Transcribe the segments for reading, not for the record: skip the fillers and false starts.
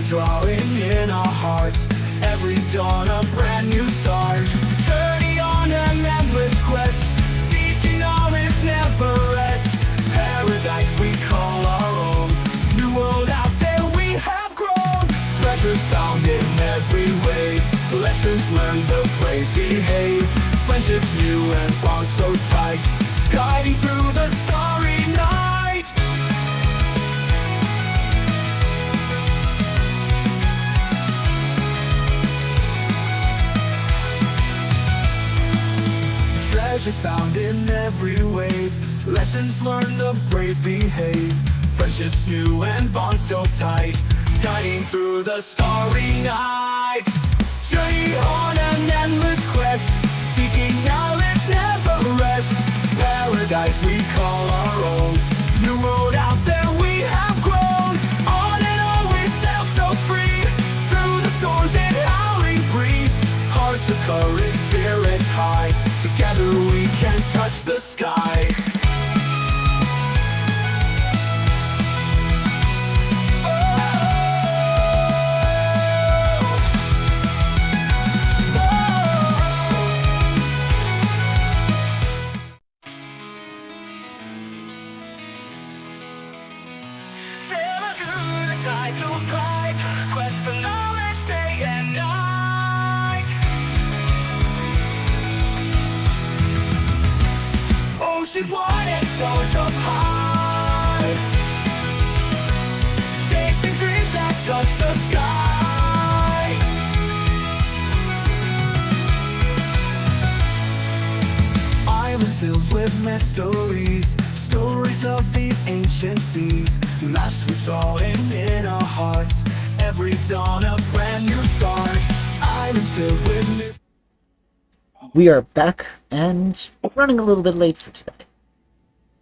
drawing in our hearts. Every dawn a brand new start. Journey on an endless quest, seeking knowledge never rest. Paradise we call our own, new world out there we have grown. Treasures found in every wave, lessons learned the brave behave. Friendships new and bonds so tight, guiding through the starry night. Treasures found in every wave, lessons learned the brave behave. Friendships new and bonds so tight, guiding through the starry night. Journey on an endless quest, seeking knowledge never rest. Paradise we call our own, new road out there we have grown. On and on we sail so free, through the storms and howling breeze. Hearts of courage, spirits high, together we can touch the sky. Quest for knowledge day and night. Oceans wide and stars up high, chasing dreams that touch the sky. Island filled with mysteries, stories of the ancient seas. Maps we draw in our hearts, every dawn a brand new start. Islands filled with mysteries. We are back and running a little bit late for today.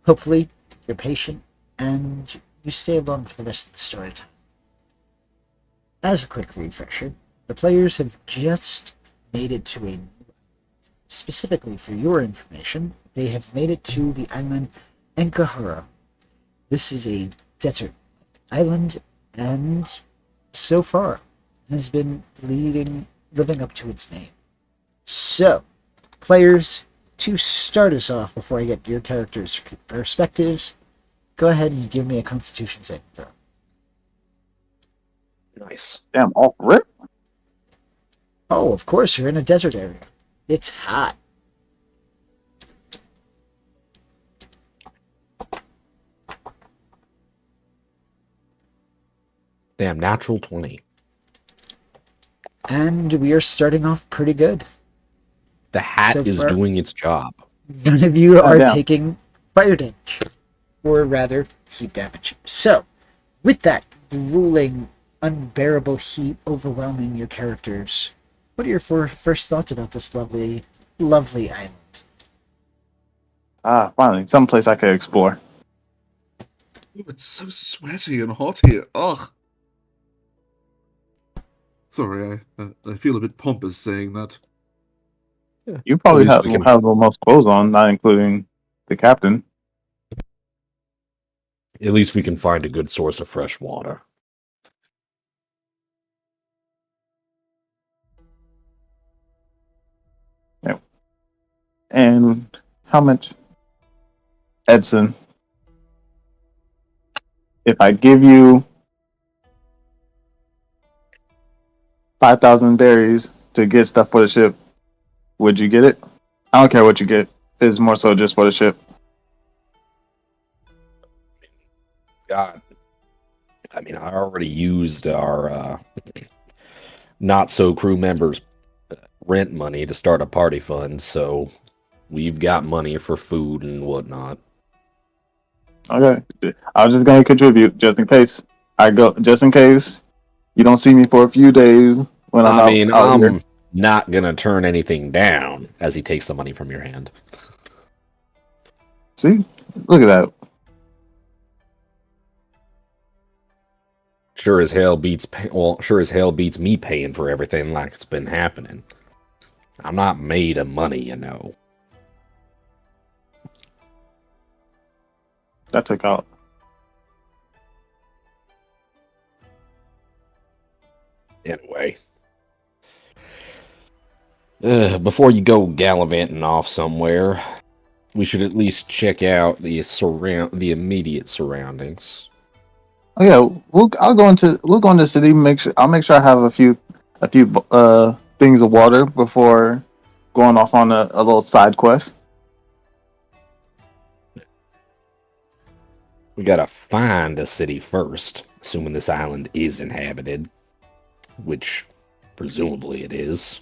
Hopefully, you're patient and you stay along for the rest of the story time. As a quick refresher, the players have just made it to a... Specifically for your information, they have made it to the island Enkahura. This is a desert island and so far has been living up to its name. So, players, to start us off before I get your characters' perspectives, go ahead and give me a Constitution saving throw. Nice. Damn, off rip? Oh, of course, you're in a desert area. It's hot. Damn, natural 20. And we are starting off pretty good. The hat So is far- doing its job. None of you are damn. taking fire damage, or rather, heat damage. So, with that grueling, unbearable heat overwhelming your characters, what are your first thoughts about this lovely, lovely island? Ah, finally, someplace I could explore. Oh, it's so sweaty and hot here. Ugh. Sorry, I feel a bit pompous saying that. You probably At least have we can- have the most clothes on, not including the captain. At least we can find a good source of fresh water. And how much, Edson? If I give you 5,000 berries to get stuff for the ship, would you get it? I don't care what you get. It's more so just for the ship. God. I mean, I already used our not so crew members' rent money to start a party fund, so we've got money for food and whatnot. Okay, I was just gonna contribute just in case just in case you don't see me for a few days when I'm I mean, out here. I'm not gonna turn anything down as he takes the money from your hand. See, look at that. Sure as hell beats me paying for everything like it's been happening. I'm not made of money, you know. That took out. Anyway, before you go gallivanting off somewhere, we should at least check out the immediate surroundings. Oh yeah, we'll go into the city. I'll make sure I have a few things of water before going off on a little side quest. We gotta find the city first, assuming this island is inhabited, which presumably it is.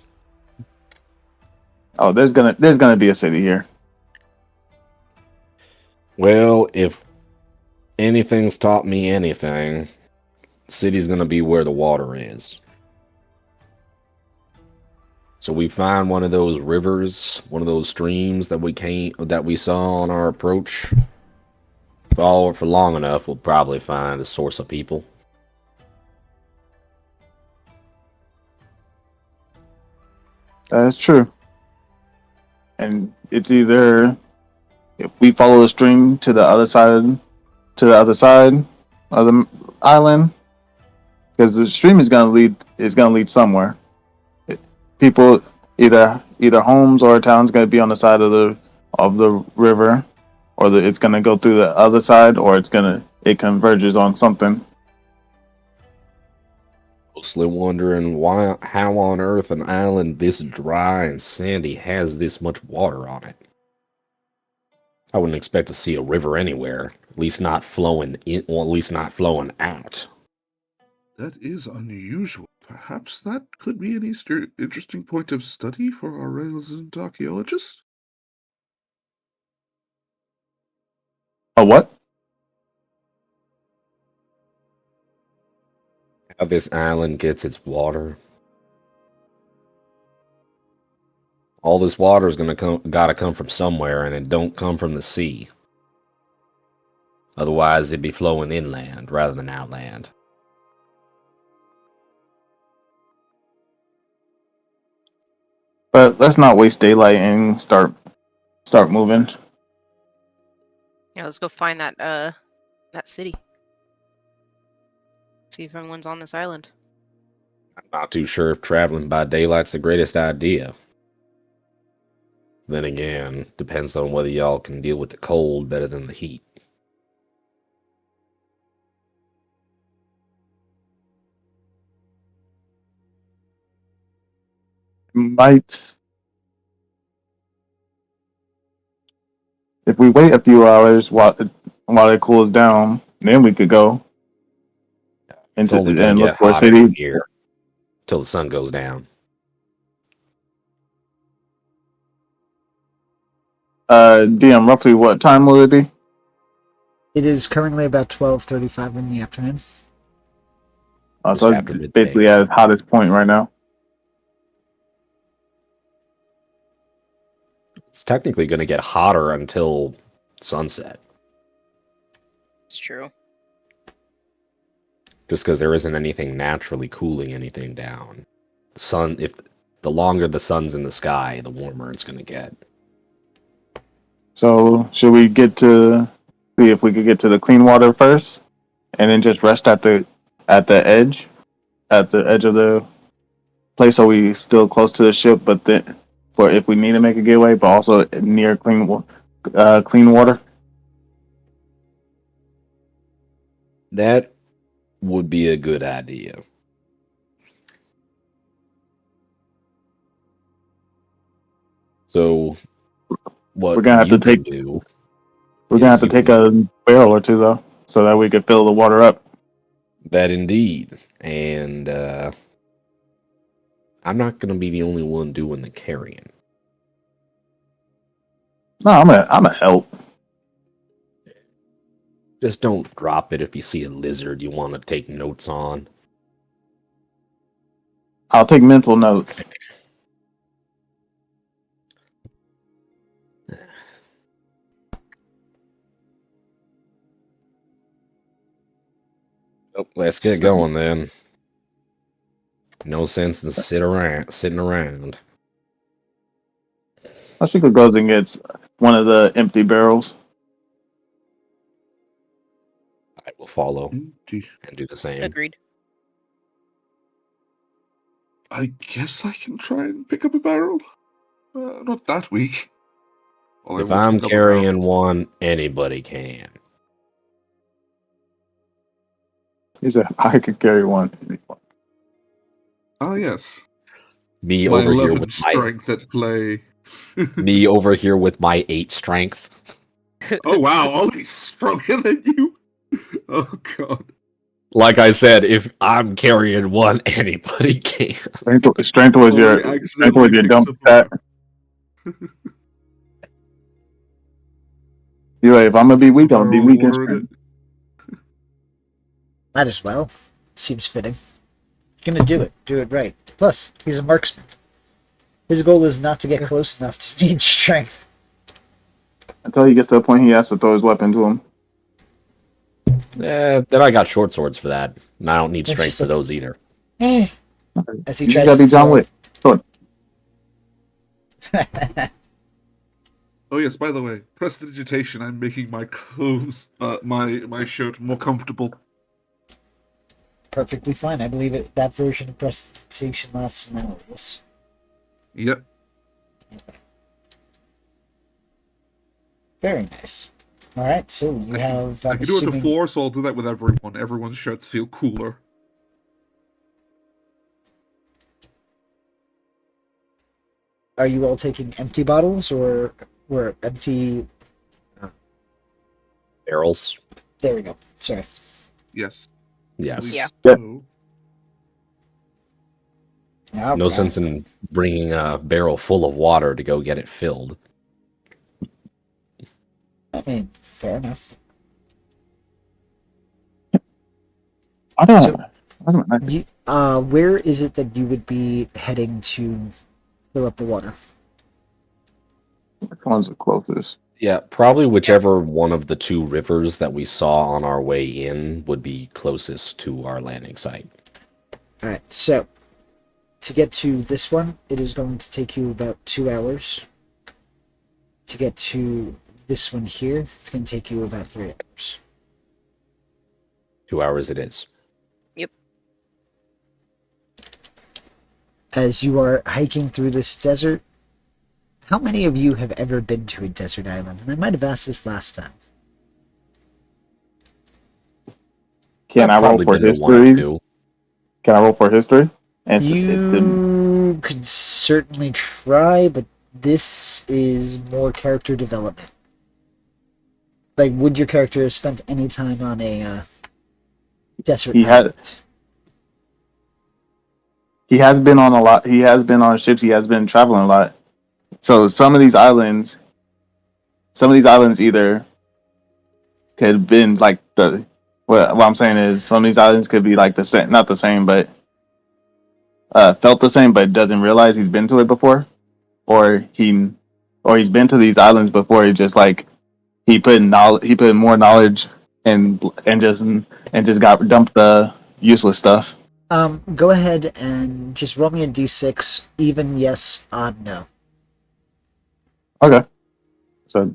Oh, there's gonna be a city here. Well, if anything's taught me anything, city's gonna be where the water is. So we find one of those rivers, one of those streams that we saw on our approach. Follow it for long enough, we'll probably find a source of people. That's true. And it's either if we follow the stream to the other side of the island, because the stream is gonna lead somewhere. People either homes or a town's gonna be on the side of the river, or it's gonna go through the other side, or it converges on something. Mostly wondering how on earth an island this dry and sandy has this much water on it. I wouldn't expect to see a river anywhere, at least not flowing in, or at least not flowing out. That is unusual. Perhaps that could be an interesting point of study for our resident archaeologist. A what? How this island gets its water. All this water is gotta come from somewhere, and it don't come from the sea. Otherwise, it'd be flowing inland rather than outland. But let's not waste daylight and start moving. Yeah, let's go find that city. See if anyone's on this island. I'm not too sure if traveling by daylight's the greatest idea. Then again, depends on whether y'all can deal with the cold better than the heat. Might, if we wait a few hours while it cools down, then we could go It's into only gonna and get look for a hotter city. here till the sun goes down. DM, roughly what time will it be? It is currently about 12:35 in the afternoon. So after it's midday. basically at its hottest point right now. It's technically gonna get hotter until sunset, It's true. just because there isn't anything naturally cooling anything down. The longer the sun's in the sky, the warmer it's gonna get. So should we see if we could get to the clean water first, and then just rest at the edge of the place, so we still close to the ship, but then for if we need to make a getaway, but also near clean water. That would be a good idea. So, what We're gonna have you to can take- do? We're gonna have to You take can- a barrel or two though, so that we could fill the water up. That indeed, and I'm not gonna be the only one doing the carrying. No, I'm a help. Just don't drop it if you see a lizard you want to take notes on. I'll take mental notes. Oh, let's get going then. No sense in sitting around. Ashika goes and gets one of the empty barrels. I will follow Empty. and do the same. Agreed. I guess I can try and pick up a barrel. Not that weak. Well, I If will I'm pick up a barrel. carrying one, anybody can. He said, I could carry one. Ah, yes. Me My over here 11 with my strength at play. me over here with my 8 strength. Oh, wow. Ollie's stronger than you. Oh, God. Like I said, if I'm carrying one, anybody can. Strength was Ollie your picks dump up a stat. You're like, if I'm gonna be weak, I'm gonna be barrel weak in of water in strength. Might as well. Seems fitting. You're gonna do it. Do it right. Plus, he's a marksman. His goal is not to get close enough to need strength. Until he gets to the point he has to throw his weapon to him. Then I got short swords for that. And I don't need It's strength just for like- those either. Eh. As he You tries gotta to be John throw- Wick. Oh yes, by the way, prestidigitation, I'm making my clothes, my shirt more comfortable. Perfectly fine. I believe that version of presentation lasts an hour. Yes. Yep. Very nice. All right. So you have. I I'm can do it to assuming. 4, so I'll do that with everyone. Everyone's shirts feel cooler. Are you all taking empty bottles or empty? Barrels. There we go. Sorry. Yes. Yes. Yeah. So, All No right. sense in bringing a barrel full of water to go get it filled. I mean, fair enough. I don't So- know. You, where is it that you would be heading to fill up the water? Which one's the closest? Yeah, probably whichever one of the 2 rivers that we saw on our way in would be closest to our landing site. All right. So, to get to this one, it is going to take you about 2 hours. To get to this one here, it's going to take you about 3 hours. 2 hours it is. As you are hiking through this desert, how many of you have ever been to a desert island? And I might have asked this last time. Can I roll Probably for been to 1 or history? 2. Can I roll for history? And You could certainly try, but this is more character development. Like, would your character have spent any time on a desert He had- island? he has been on a lot. He has been on ships. He has been traveling a lot. So some of these islands either could have been like the. What I'm saying is, some of these islands could be like the same, not the same, but felt the same, but doesn't realize he's been to it before, or he's been to these islands before. He just like he put in more knowledge and just got dumped the useless stuff. Go ahead and just roll me a d6, even yes, odd no. Okay. So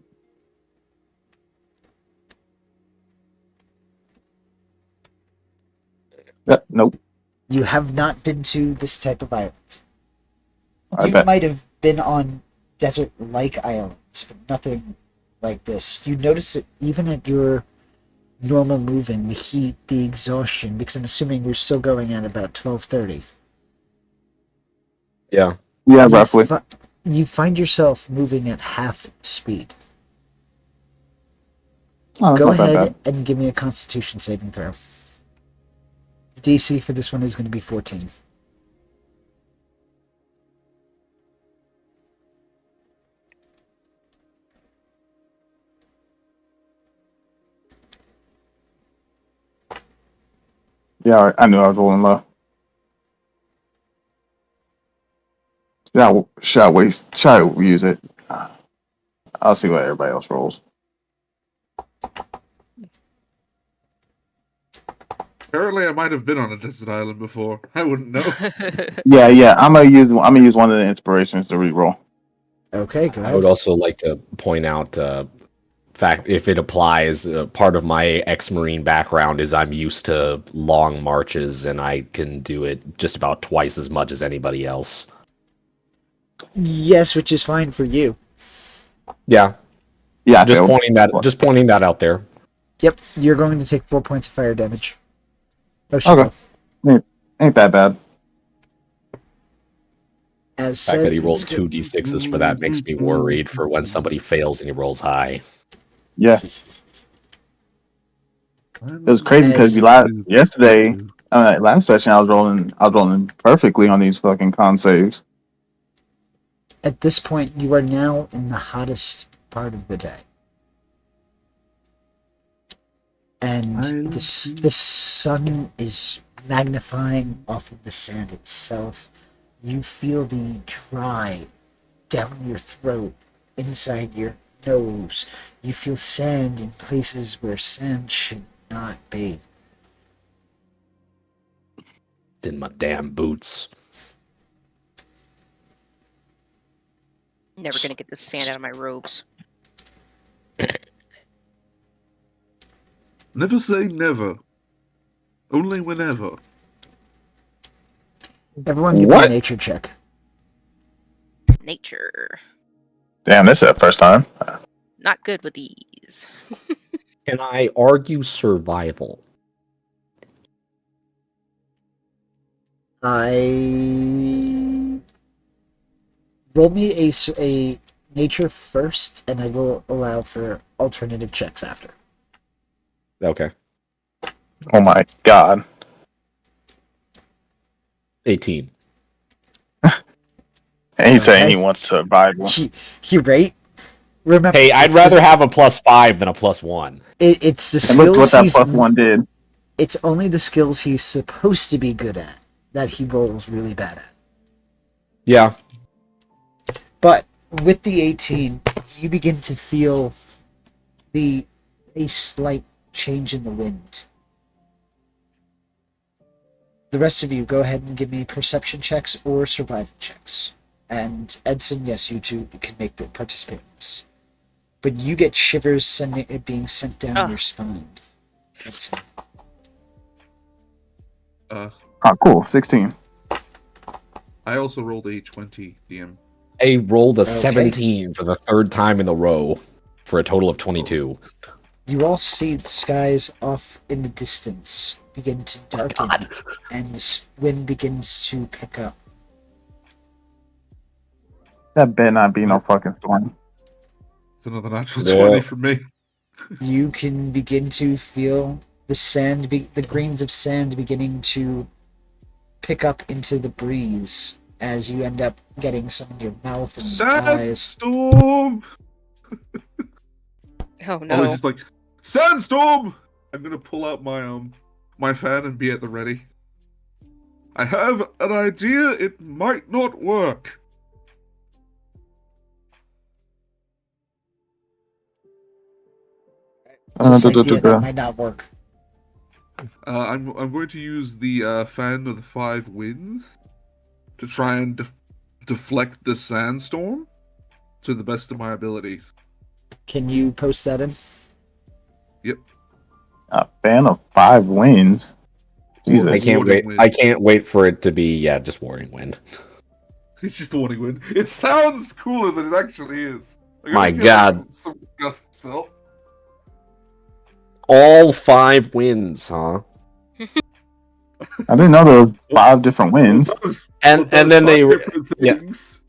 nope. You have not been to this type of island. I You bet. might have been on desert-like islands, but nothing like this. You notice that even at your normal moving, the heat, the exhaustion, because I'm assuming you're still going at about 12:30. Yeah. Yeah, roughly. You find yourself moving at half speed. Oh, that's Go not that ahead bad. and give me a Constitution saving throw. The DC for this one is going to be 14. Yeah, I knew I was rolling low. Yeah, should I use it? I'll see what everybody else rolls. apparently I might have been on a desert island before. I wouldn't know. Yeah. I'm gonna use one of the inspirations to reroll. Okay, go I would ahead. also like to point out fact, if it applies, part of my ex-marine background is I'm used to long marches, and I can do it just about twice as much as anybody else. Yes, which is fine for you. Yeah, Yeah, I just failed. pointing that out there. Yep, you're going to take 4 points of fire damage. Oh, shit. Okay. Ain't that bad. As The fact said, that he rolled it's two d6s for that makes me worried for when somebody fails and he rolls high. Yeah, it was crazy because yesterday, last session, I was rolling perfectly on these fucking con saves. At this point, you are now in the hottest part of the day. And the sun is magnifying off of the sand itself. You feel the dry down your throat, inside your nose. You feel sand in places where sand should not be. In my damn boots. Never gonna get the sand out of my robes. Never say never. Only whenever. Everyone give me a What? nature check. Nature. Damn, this is the first time. Not good with these. Can I argue survival? I roll me a nature first, and I will allow for alternative checks after. Okay. Oh my god. 18. And he's saying he Okay. wants survival. He right? Remember, Hey, I'd it's rather have a +5 than a +1. it's the And look what skills that he's. +1 did. It's only the skills he's supposed to be good at that he rolls really bad at. Yeah. But with the 18, you begin to feel a slight change in the wind. The rest of you, go ahead and give me perception checks or survival checks. And Edson, yes, you two can make the participate in this. But you get shivers being sent down Oh. your spine. Edson. Uh, Oh, cool. 16. I also rolled a 20, DM. I rolled a Okay. 17 for the third time in a row for a total of 22. You all see the skies off in the distance begin to darken, and the wind begins to pick up. That better not be no fucking storm. It's another natural Yeah. 20 from me. You can begin to feel the sand, the grains of sand beginning to pick up into the breeze as you end up getting some in your mouth and eyes. Sandstorm! Oh Oh, no. it's just like, Sandstorm! I'm gonna pull out my fan and be at the ready. I have an idea, it might not work. It's this idea that might not work. I'm going to use the fan of the 5 winds to try and deflect the sandstorm to the best of my abilities. Can you post that in? A fan of 5 wins. Jesus. I can't Warning wait. wind. I can't wait for it to be just warning wind. It's just a warning wind. It sounds cooler than it actually is. Like, I My feel God. like some gusts felt. All 5 winds, huh? I didn't know there were 5 different wins. And then they yeah. things.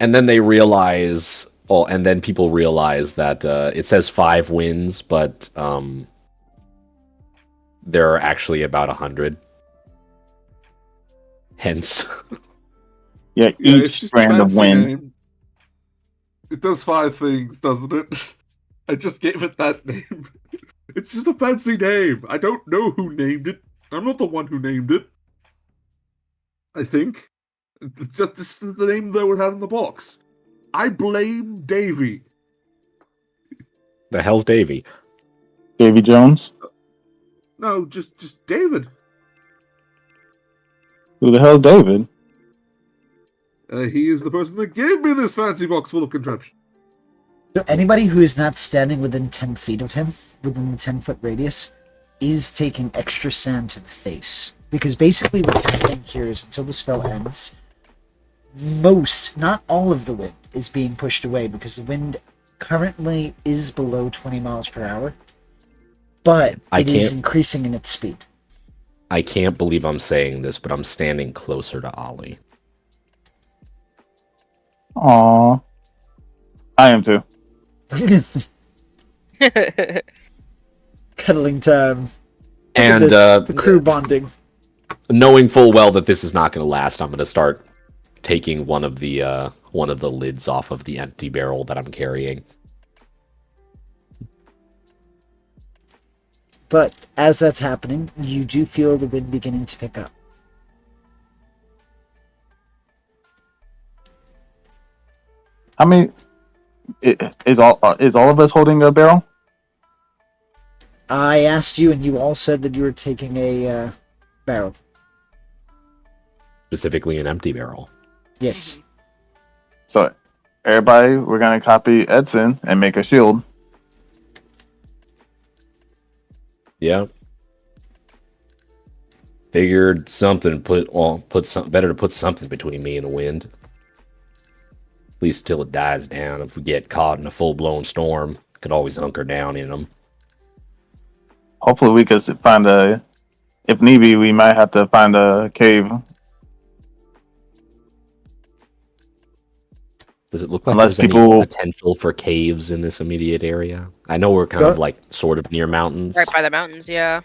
And then they realize, and then people realize that it says 5 winds, but there are actually about 100. Yeah, Hence, Yeah, it's each just brand a of fancy win. name. It does 5 things, doesn't it? I just gave it that name. It's just a fancy name. I don't know who named it. I'm not the one who named it. I think. It's just the name that we had in the box. I blame Davy. the hell's Davy? Davy Jones? No, just David. Who the hell's David? He is the person that gave me this fancy box full of contraption. So anybody who is not standing within 10 feet of him, within the 10-foot radius, is taking extra sand to the face. Because basically what's happening here is until the spell ends, most, not all of the wind is being pushed away because the wind currently is below 20 miles per hour, but it is increasing in its speed. I can't believe I'm saying this, but I'm standing closer to Ollie. Aw. I am too. Cuddling time. Look at And this, the crew bonding. knowing full well that this is not going to last, I'm going to start taking one of the lids off of the empty barrel that I'm carrying. But as that's happening, you do feel the wind beginning to pick up. I mean, is all of us holding a barrel? I asked you, and you all said that you were taking a barrel. Specifically an empty barrel. Yes. So, everybody, we're gonna copy Edson and make a shield. Yeah. Figured something better to put something between me and the wind. At least till it dies down. If we get caught in a full-blown storm, could always hunker down in them. Hopefully, we could find if need be, we might have to find a cave. Does it look like Unless there's people- any potential for caves in this immediate area? I know we're kind of like sort of near mountains. Right by the mountains, yeah.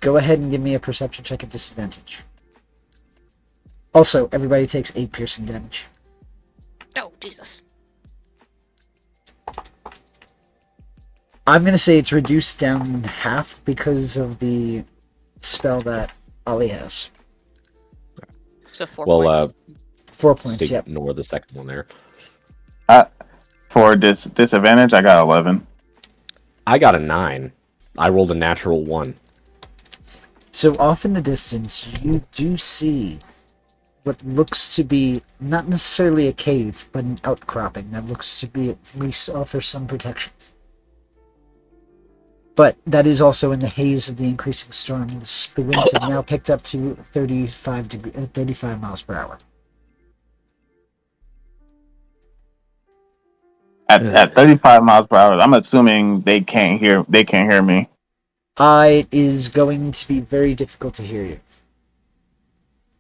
Go ahead and give me a perception check at disadvantage. Also, everybody takes 8 piercing damage. Oh, Jesus. I'm going to say it's reduced down in half because of the spell that Ollie has. So 4 Well, points. 4 points, stick yep. ignore the second one there. For disadvantage, I got 11. I got a 9. I rolled a natural 1. So off in the distance, you do see what looks to be not necessarily a cave, but an outcropping that looks to be at least offer some protection. But that is also in the haze of the increasing storm. The winds have now picked up to 35 miles per hour. At 35 miles per hour, I'm assuming they can't hear me. It is going to be very difficult to hear you.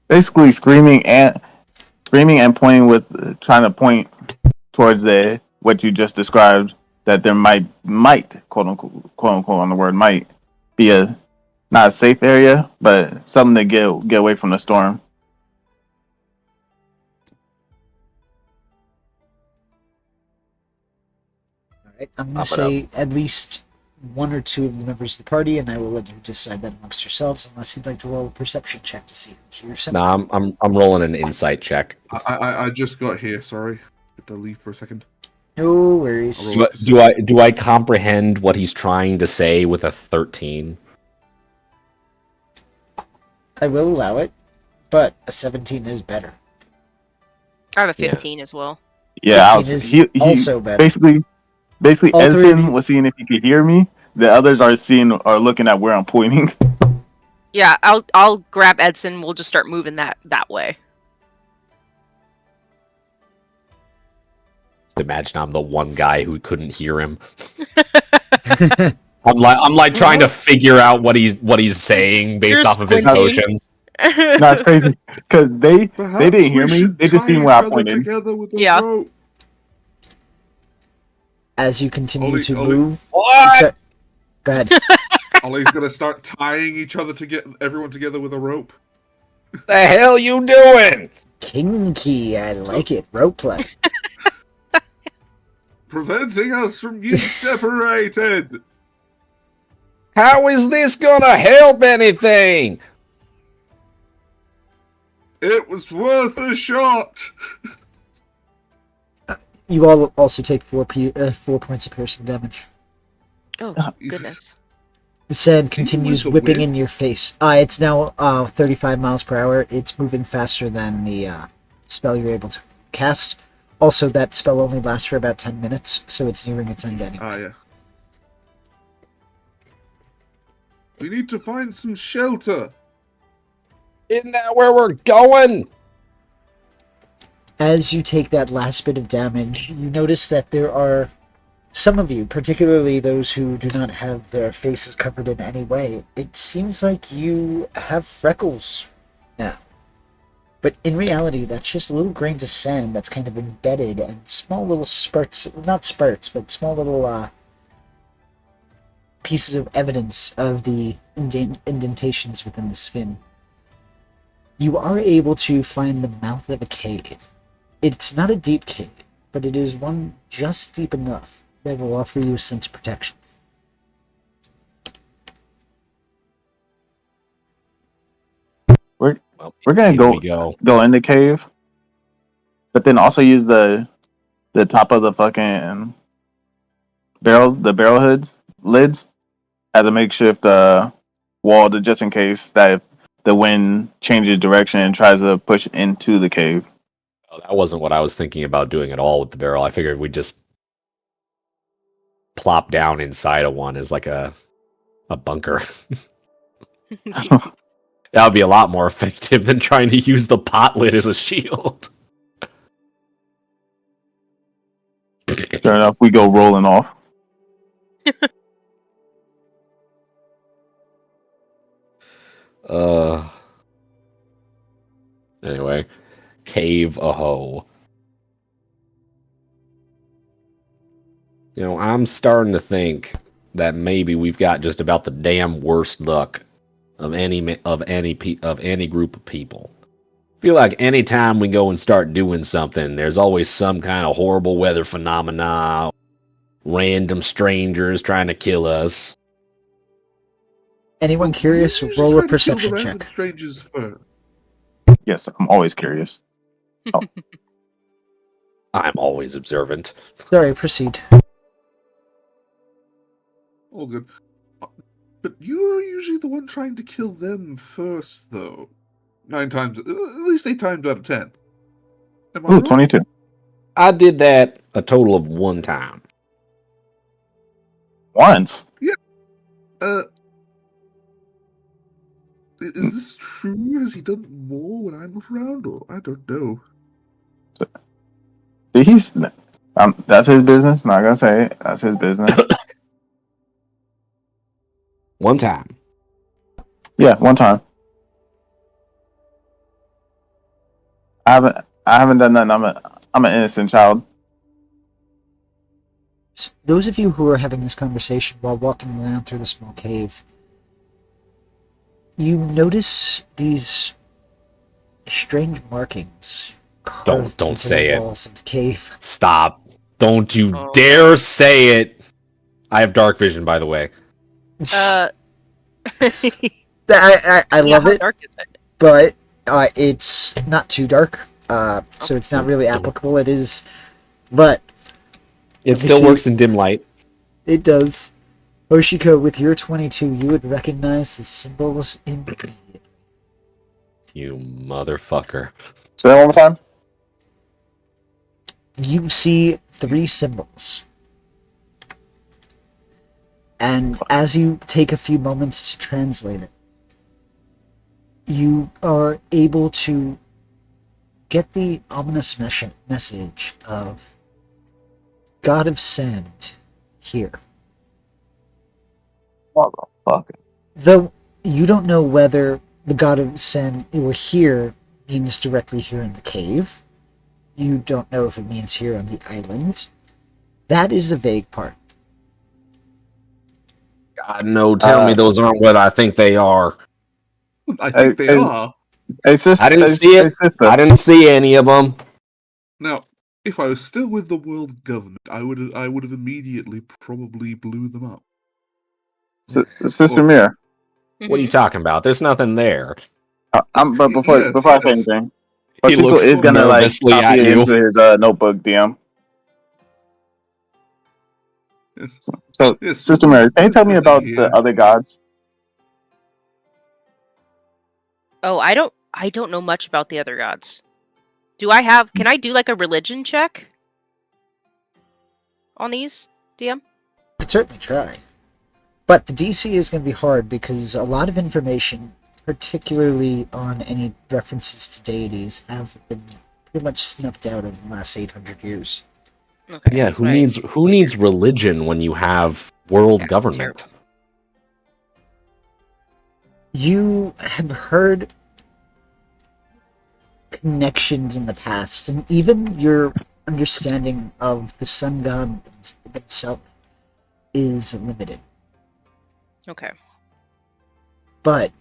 Basically, screaming and pointing trying to point towards what you just described. That there might quote unquote on the word might be not a safe area, but something to get away from the storm. Alright, I'm going to say at least 1 or 2 of the members of the party, and I will let you decide that amongst yourselves, unless you'd like to roll a perception check to see who hears something. Nah, I'm rolling an insight check. I just got here. Sorry, had to leave for a second. No worries. I'll roll Do I comprehend what he's trying to say with a 13? I will allow it, but a 17 is better. I have a 15 as well. Yeah, 15 is also better. basically All three of Edson you- was seeing if he could hear me. The others are looking at where I'm pointing. Yeah, I'll grab Edson. We'll just start moving that way. Imagine I'm the one guy who couldn't hear him. I'm like trying to figure out what he's saying based You're off of his squinting. motions. No, it's crazy because they Perhaps didn't hear we me. should They just tie seen where each I other pointed. together with a Yeah. rope. As you continue Ollie- to Ollie- move... What? Go ahead. Ollie's gonna start tying each other to get everyone together with a rope. The hell you doing? Kinky, I like it. Rope play. Preventing us from getting separated. How is this gonna help anything? It was worth a shot. You all also take 4 points of piercing damage. Oh, goodness. The sand with continues the whipping wind? in your face. It's now 35 miles per hour. It's moving faster than the spell you're able to cast. Also, that spell only lasts for about 10 minutes, so it's nearing its end anyway. Ah, yeah. We need to find some shelter. Isn't that where we're going? As you take that last bit of damage, you notice that there are some of you, particularly those who do not have their faces covered in any way. It seems like you have freckles now. But in reality, that's just little grains of sand that's kind of embedded and small little spurts, not spurts, but small little pieces of evidence of the indentations within the skin. You are able to find the mouth of a cave. It's not a deep cave, but it is one just deep enough that will offer you a sense of protection. Well, We're gonna here we go. go in the cave, but then also use the top of the fucking barrel lids as a makeshift wall, to just in case that if the wind changes direction and tries to push into the cave. Oh, that wasn't what I was thinking about doing at all with the barrel. I figured we'd just plop down inside of one as like a bunker. That would be a lot more effective than trying to use the pot lid as a shield. Sure enough, we go rolling off. Anyway, cave a hoe. You know, I'm starting to think that maybe we've got just about the damn worst luck of any group of people. I feel like anytime we go and start doing something, there's always some kind of horrible weather phenomena, random strangers trying to kill us. Anyone curious? We should Roll try a to kill perception the random check. strangers first. Yes, I'm always curious. I'm always observant. Sorry, proceed. All good. But you're usually the one trying to kill them first, though. 9 times, at least 8 times out of 10. Am I Ooh, wrong? 22. I did that a total of 1 time. Once. Is this true? Has he done more when I'm around, or I don't know. He's that's his business. Not gonna say it. That's his business. 1 time. Yeah, one time. I haven't done nothing. I'm an innocent child. Those of you who are having this conversation while walking around through the small cave, you notice these strange markings carved Don't into say the it. walls of the cave. Stop. Don't you Oh. dare say it. I have dark vision, by the way. Yeah, I love how it, dark is it? but it's not too dark, so it's not really applicable. It is, but It Let me still see. works in dim light. it does. Oshiko, with your 22, you would recognize the symbols in You motherfucker. Say that one more time. you see 3 symbols. And as you take a few moments to translate it, you are able to get the ominous message of God of Sand here. Motherfucker. Though you don't know whether the God of Sand or here means directly here in the cave. You don't know if it means here on the island. That is the vague part. God, no, tell me those aren't what I think they are. I think they Hey, are. Hey, sister. I didn't see it. Hey, sister. I didn't see any of them. Now, if I was still with the world government, I would have immediately probably blew them up. Sister Mira. What are you Mhm. talking about? There's nothing there. But before Yes, I say yes. anything, He Pachiko looks is gonna like nervously copy at it you. into his notebook, DM. Yes. So, Yes, Sister Mary, can you tell me there's about nothing the here. other gods? Oh, I don't know much about the other gods. Can I do like a religion check on these, DM? Could certainly try. But the DC is going to be hard because a lot of information, particularly on any references to deities, have been pretty much snuffed out in the last 800 years. Okay. Yeah, that's who what I needs figured. religion when you have world Yeah, it's government? You have heard connections in the past, and even your understanding of the sun god himself is limited. Okay. But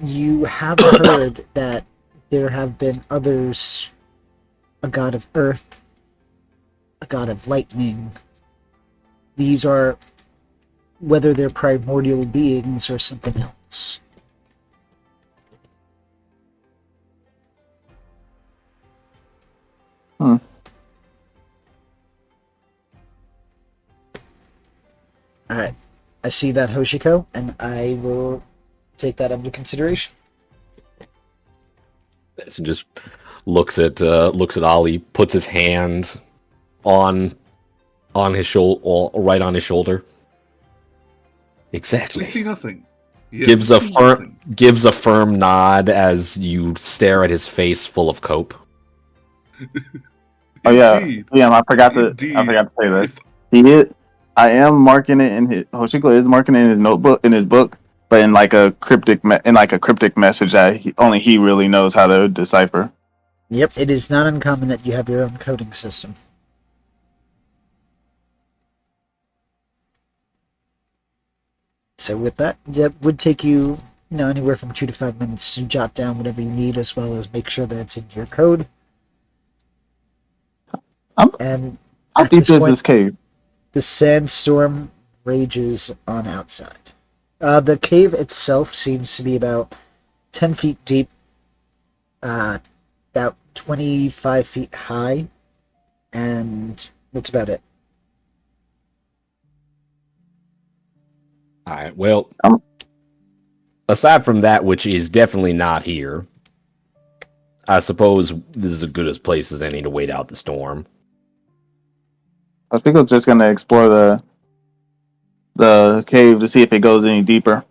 you have heard that there have been others, a god of earth, a god of lightning. These are, whether they're primordial beings or something else. Hmm. Alright. I see that, Hoshiko, and I will take that under consideration. And just looks at Ollie, puts his hand on his shoulder, right on his shoulder. Exactly. We see nothing. Yeah, gives we a see firm nothing. nod as you stare at his face full of cope. Oh yeah, Indeed. yeah. I forgot to Indeed. say this. If- He did. I am marking it in his. Hoshiko is marking it in his notebook, in his book, but in like a cryptic message that only he really knows how to decipher. Yep, it is not uncommon that you have your own coding system. So with that, it would take you, anywhere from 2 to 5 minutes to jot down whatever you need, as well as make sure that it's in your code. And How at deep this is point, this cave? the sandstorm rages on outside. The cave itself seems to be about 10 feet deep, about 25 feet high, and that's about it. All right. Well, Um, aside from that, which is definitely not here, I suppose this is as good a place as any to wait out the storm. Hoshiko's just gonna explore the cave to see if it goes any deeper,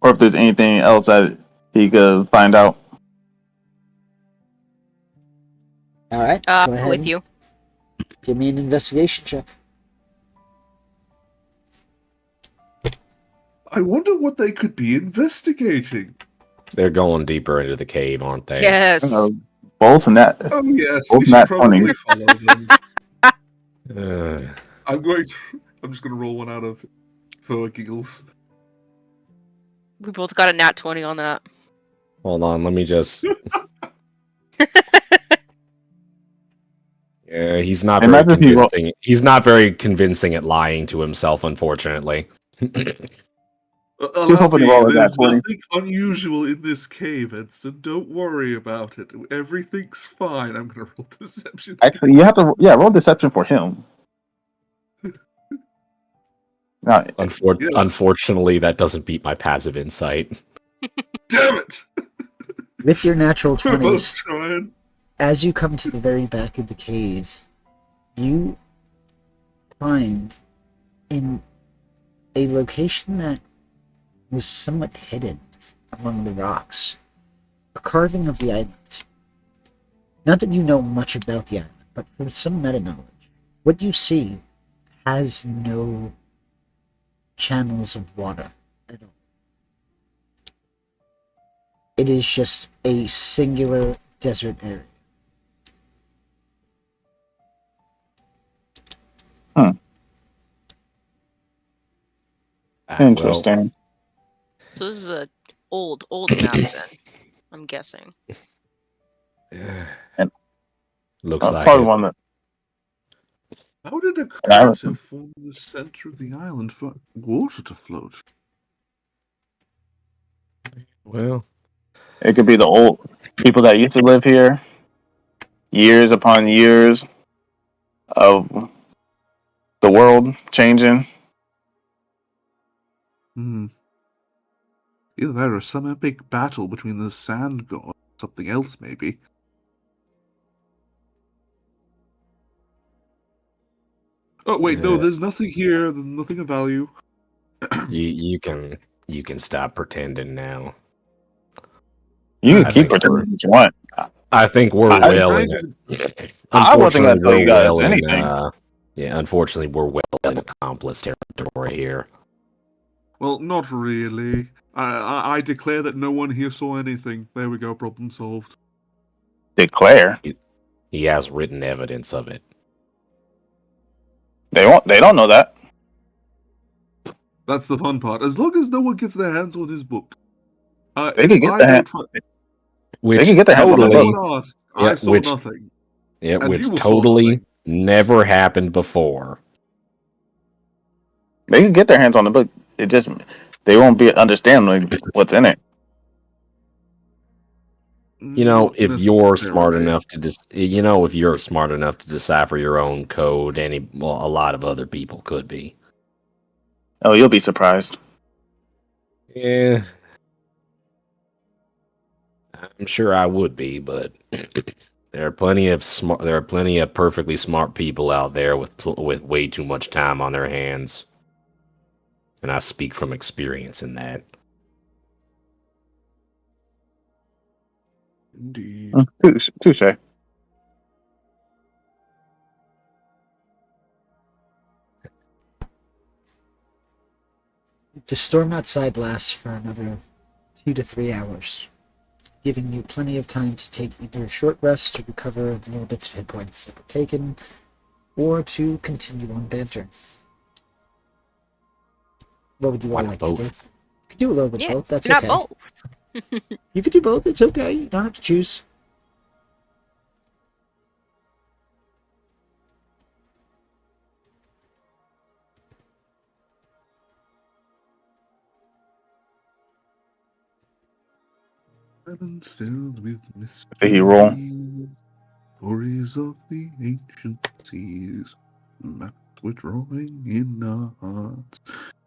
or if there's anything else that he could find out. All right, go ahead. With you. Give me an investigation check. I wonder what they could be investigating. They're going deeper into the cave, aren't they? Yes. Both in that. Oh yes, Both we should nat probably 20. follow them. Uh, I'm just gonna roll one out of for giggles. We both got a nat 20 on that. hold on, let me just. Yeah, he's not very Imagine if he convincing. He's not very convincing at lying to himself, unfortunately. was hoping to roll a nat There's 20. nothing unusual in this cave, Edson. Don't worry about it. Everything's fine. I'm gonna roll deception. Actually, you have to roll deception for him. Now, Yes. Unfortunately, that doesn't beat my passive insight. Damn it! With your natural We're both 20s, trying. as you come to the very back of the cave, you find in a location that was somewhat hidden among the rocks a carving of the island. Not that you know much about the island, but from some meta knowledge, what you see has no channels of water at all. It is just a singular desert area. interesting. So this is a old map then, I'm guessing. And- Looks like Probably it. one that. How did a I was- crater form in the center of the island for water to float? Well, It could be the old people that used to live here. Years upon years of the world changing. Either that or some epic battle between the sand god and something else, maybe. Oh wait, no, Uh, there's nothing here. There's nothing of value. you can stop pretending now. You can I keep think we're pretending if you want. I think we're I- well I, in it. I wasn't gonna Unfortunately, tell you we're guys well in. anything. Yeah, unfortunately, we're well in accomplice territory here. well, not really. I declare that no one here saw anything. There we go. Problem solved. Declare. He has written evidence of it. They won't. They don't know that. That's the fun part. As long as no one gets their hands on his book. They If can get I their don't hand- find, Which They can get their hands on the totally, book. anyone asks, yeah, I saw which- nothing. yeah, And which you saw totally nothing. never happened before. They can get their hands on the book. It just they won't be understanding what's in it. You know, Not if you're smart necessarily. enough to if you're smart enough to decipher your own code, a lot of other people could be. Oh, you'll be surprised. Yeah, I'm sure I would be, but there are plenty of perfectly smart people out there with way too much time on their hands, and I speak from experience in that. Indeed. Touche. The storm outside lasts for another 2 to 3 hours, giving you plenty of time to take either a short rest to recover the little bits of hit points that were taken, or to continue on banter. What would you all Why like not to do? both? You could do a little bit Yeah, both. That's not okay. both. You could do both. It's okay. You don't have to choose. Islands filled with Did he roll? mysteries, stories of the ancient seas, maps we're drawing in our hearts.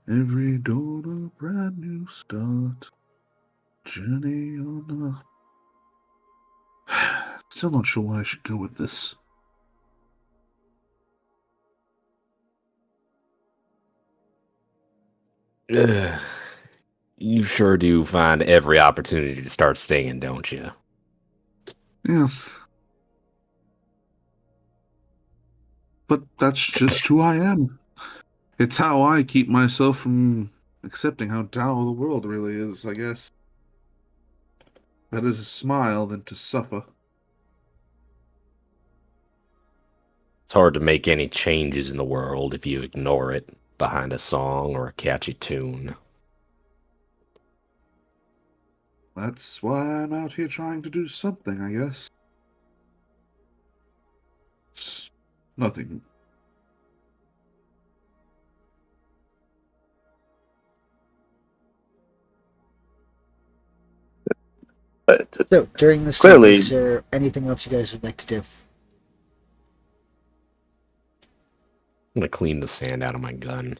Every dawn a brand new start. Journey on a. Still not sure where I should go with this. Ugh. You sure do find every opportunity to start singing, don't you? Yes. But that's just who I am. It's how I keep myself from accepting how dull the world really is, I guess. Better to smile than to suffer. It's hard to make any changes in the world if you ignore it behind a song or a catchy tune. That's why I'm out here trying to do something, I guess. Nothing. But So, during this Clearly- time, is there anything else you guys would like to do? I'm gonna clean the sand out of my gun.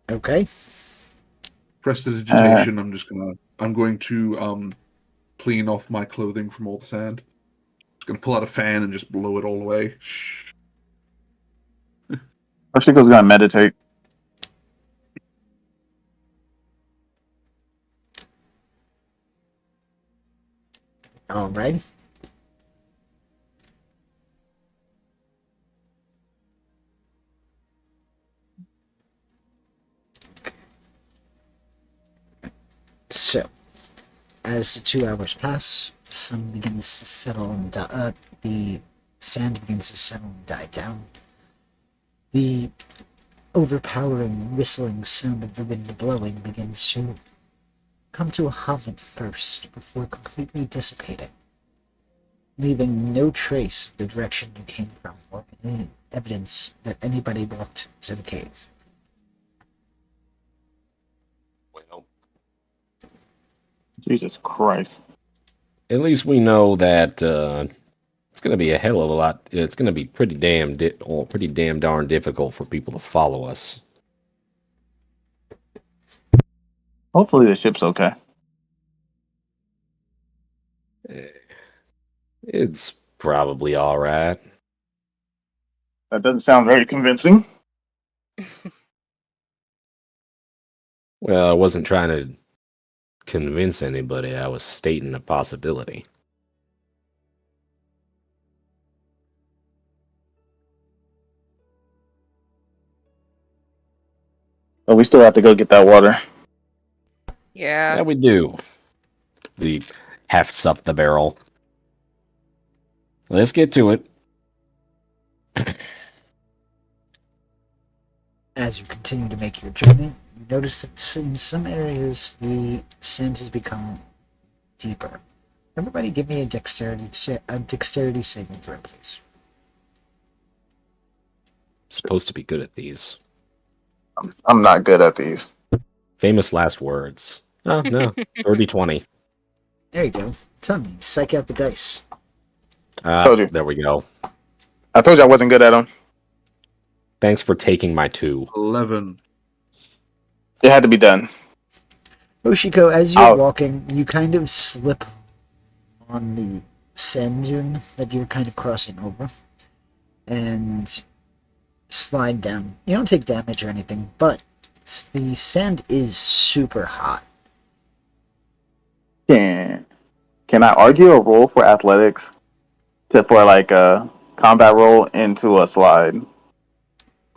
Okay. Prestidigitation, I'm going to clean off my clothing from all the sand. Just gonna pull out a fan and just blow it all away. Oshiko's gonna meditate. Alright. So, as the 2 hours pass, the sun begins to settle and the sand begins to settle and die down. The overpowering, whistling sound of the wind blowing begins to come to a hum at first before completely dissipating, leaving no trace of the direction you came from or any evidence that anybody walked to the cave. Well, Jesus Christ. at least we know that it's gonna be a hell of a lot. It's gonna be pretty damn darn difficult for people to follow us. Hopefully the ship's okay. It's probably all right. That doesn't sound very convincing. Well, I wasn't trying to convince anybody. I was stating a possibility. But we still have to go get that water. Yeah. Yeah, we do. He hefts up the barrel. Let's get to it. As you continue to make your journey, you notice that in some areas the sand has become deeper. Everybody, give me a dexterity saving throw, please. Supposed to be good at these. I'm not good at these. Famous last words. Oh, no. 30-20. There you go. Tell me, psych out the dice. Told you. There we go. I told you I wasn't good at them. Thanks for taking my 2. 11. It had to be done. Oshiko, as you're I'll- walking, you kind of slip on the sand dune that you're kind of crossing over and slide down. You don't take damage or anything, but the sand is super hot. Can I argue a roll for athletics for like a combat roll into a slide?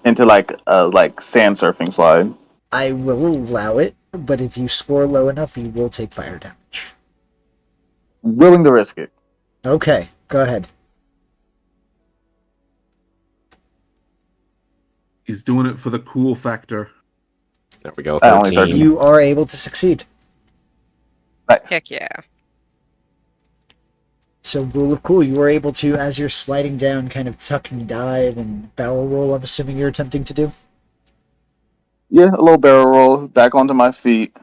Into like a sand surfing slide. I will allow it, but if you score low enough, you will take fire damage. Willing to risk it. Okay, go ahead. He's doing it for the cool factor. There we go. Only 13. You are able to succeed. Nice. Heck yeah. So, rule of cool, you are able to, as you're sliding down, kind of tuck and dive and barrel roll, I'm assuming you're attempting to do? Yeah, a little barrel roll back onto my feet.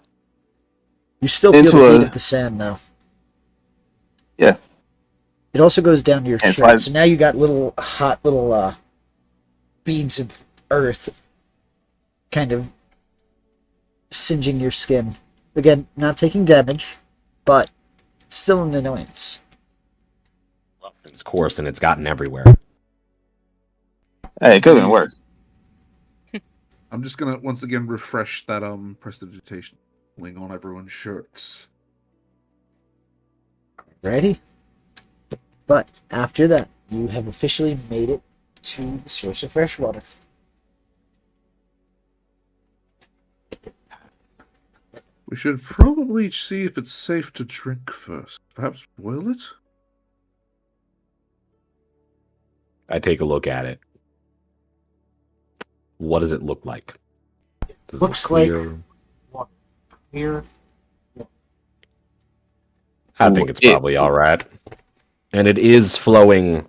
You still feel Into the heat a- of the sand, though. Yeah. It also goes down to your And shirt, slide- so now you got little hot little beads of earth kind of singeing your skin. Again, not taking damage, but still an annoyance. It's coarse and it's gotten everywhere. Hey, it could have been worse. I'm just gonna once again refresh that prestidigitation link on everyone's shirts. Ready? But after that, you have officially made it to the source of fresh water. We should probably see if it's safe to drink first. Perhaps boil it? I take a look at it. What does it look like? Does it Looks look like clear? here. I think it's It- probably all right. And it is flowing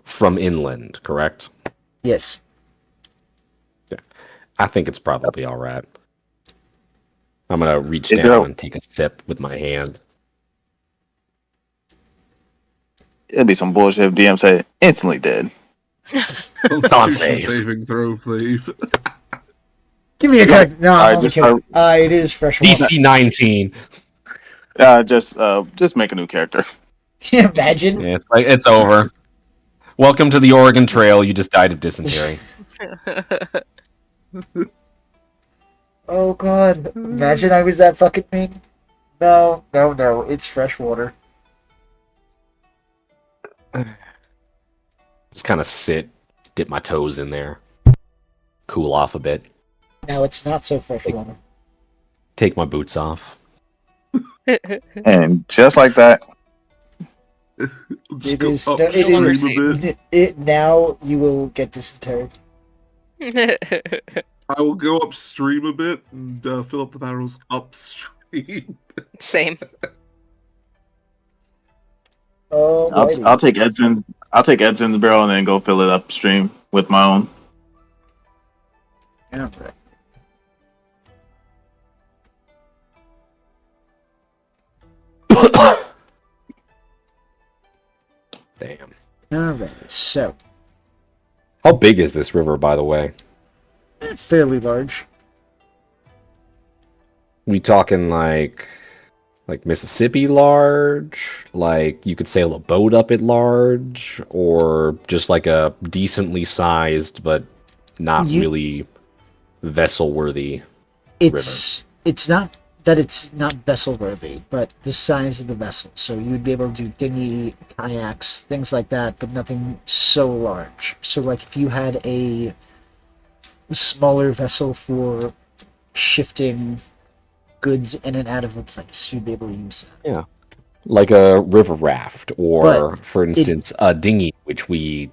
from inland, correct? Yes. I think it's probably all right. I'm going to reach Is down there a- and take a sip with my hand. It'd be some bullshit if DM said instantly dead. Con save. Saving throw, please. Give me a cut. No, Alright, I'm just kidding. It is fresh water. DC 19. Just make a new character. Imagine. Yeah, it's over. Welcome to the Oregon Trail. You just died of dysentery. Oh god. Imagine I was that fucking mean. No. It's fresh water. Just kind of sit, dip my toes in there, cool off a bit, Now it's not so fresh water. take my boots off. And just like that, It Go is. up No, it is. stream a bit. It now you will get dysentery. I will go upstream a bit and fill up the barrels upstream. Same. Oh, I'll take Edson's barrel and then go fill it upstream with my own. Damn. Alright, so How big is this river, by the way? fairly large. We talking like Like Mississippi large, like you could sail a boat up it large, or just like a decently sized but not You- really vessel worthy. It's not that it's not vessel worthy, but the size of the vessel. So you'd be able to do dinghy, kayaks, things like that, but nothing so large. So like if you had a smaller vessel for shifting goods in and out of a place, you'd be able to use that. Like a river raft, or But for instance, a dinghy, which we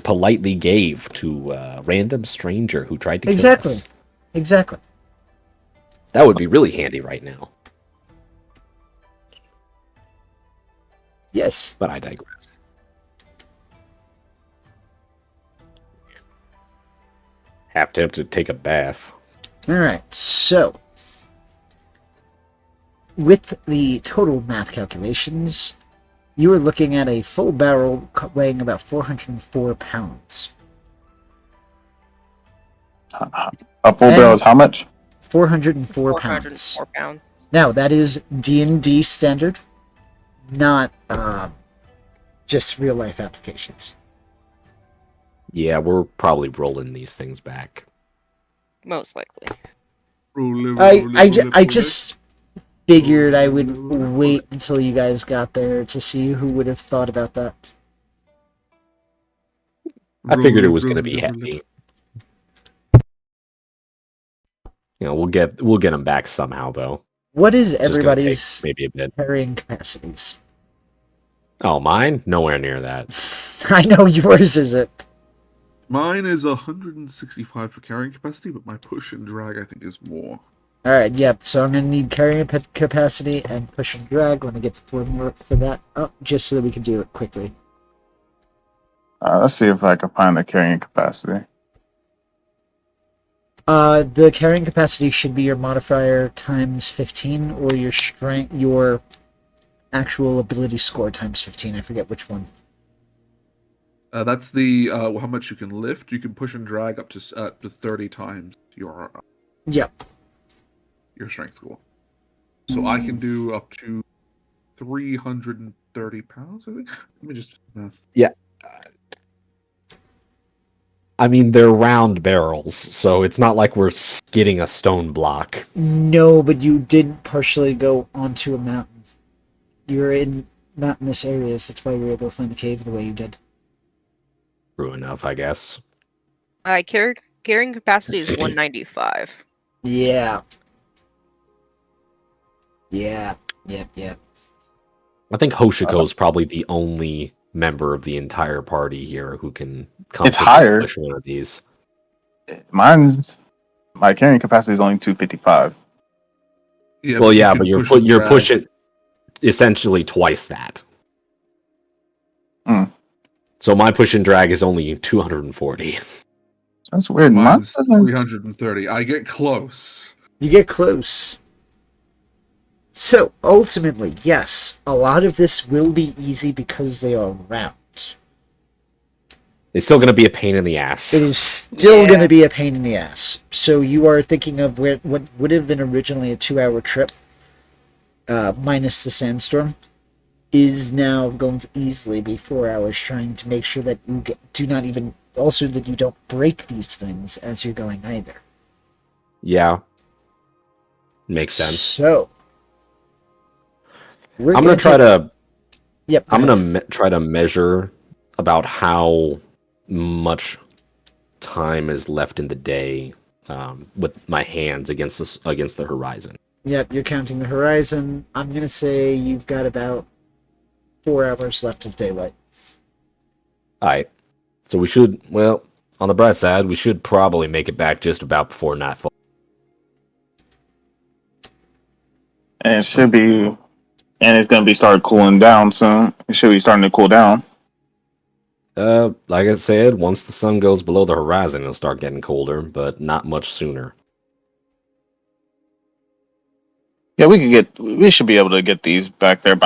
politely gave to a random stranger who tried to kill Exactly. us. Exactly. That would be really handy right now. Yes. But I digress. Have to take a bath. All right. So with the total math calculations, you are looking at a full barrel weighing about 404 pounds. A full barrel is how much? 404 pounds. 404 pounds. Now, that is D&D standard, not just real-life applications. Yeah, we're probably rolling these things back. Most likely. I just figured I would wait until you guys got there to see who would have thought about that. I figured it was going to be heavy. You know, we'll get them back somehow, though. What is It's just gonna take everybody's maybe a bit. carrying capacities? Oh, mine? Nowhere near that. I know yours isn't. Mine is 165 for carrying capacity, but my push and drag I think is more. Alright, yep, so I'm going to need carrying capacity and push and drag. Let me get the formula for that up, just so that we can do it quickly. Let's see if I can find the carrying capacity. The carrying capacity should be your modifier times 15, or your strength, your actual ability score times 15. I forget which one. That's the how much you can lift. You can push and drag up to 30 times your Yep. strength score. So I can do up to 330 pounds, I think. Let me just math. I mean, they're round barrels, so it's not like we're skidding a stone block. No, but you did partially go onto a mountain. You're in mountainous areas. That's why you were able to find the cave the way you did. True enough, I guess. Carrying capacity is 195. Yeah. Yep. I think Hoshiko's probably the only member of the entire party here who can come It's take and higher. push one of these. My carrying capacity is only 255. Yeah, Well, you yeah, can but push and you're drag. pushing essentially twice that. Mm. So my push and drag is only 240. That's weird. Mine's Mine- 330. I get close. You get close. So, ultimately, yes, a lot of this will be easy because they are round. It's still going to be a pain in the ass. It is still Yeah. going to be a pain in the ass. So you are thinking of what would have been originally a 2-hour trip, minus the sandstorm, is now going to easily be 4 hours, trying to make sure that you that you don't break these things as you're going either. Yeah. Makes sense. So, I'm going to try to Yep. I'm going to try to measure about how much time is left in the day with my hands against the horizon. Yep, you're counting the horizon. I'm going to say you've got about 4 hours left of daylight. All right. So we should, well, on the bright side, we should probably make it back just about before nightfall. And it should be, and it's gonna be started cooling down soon. It should be starting to cool down. Like I said, once the sun goes below the horizon, it'll start getting colder, but not much sooner. Yeah, we should be able to get these back there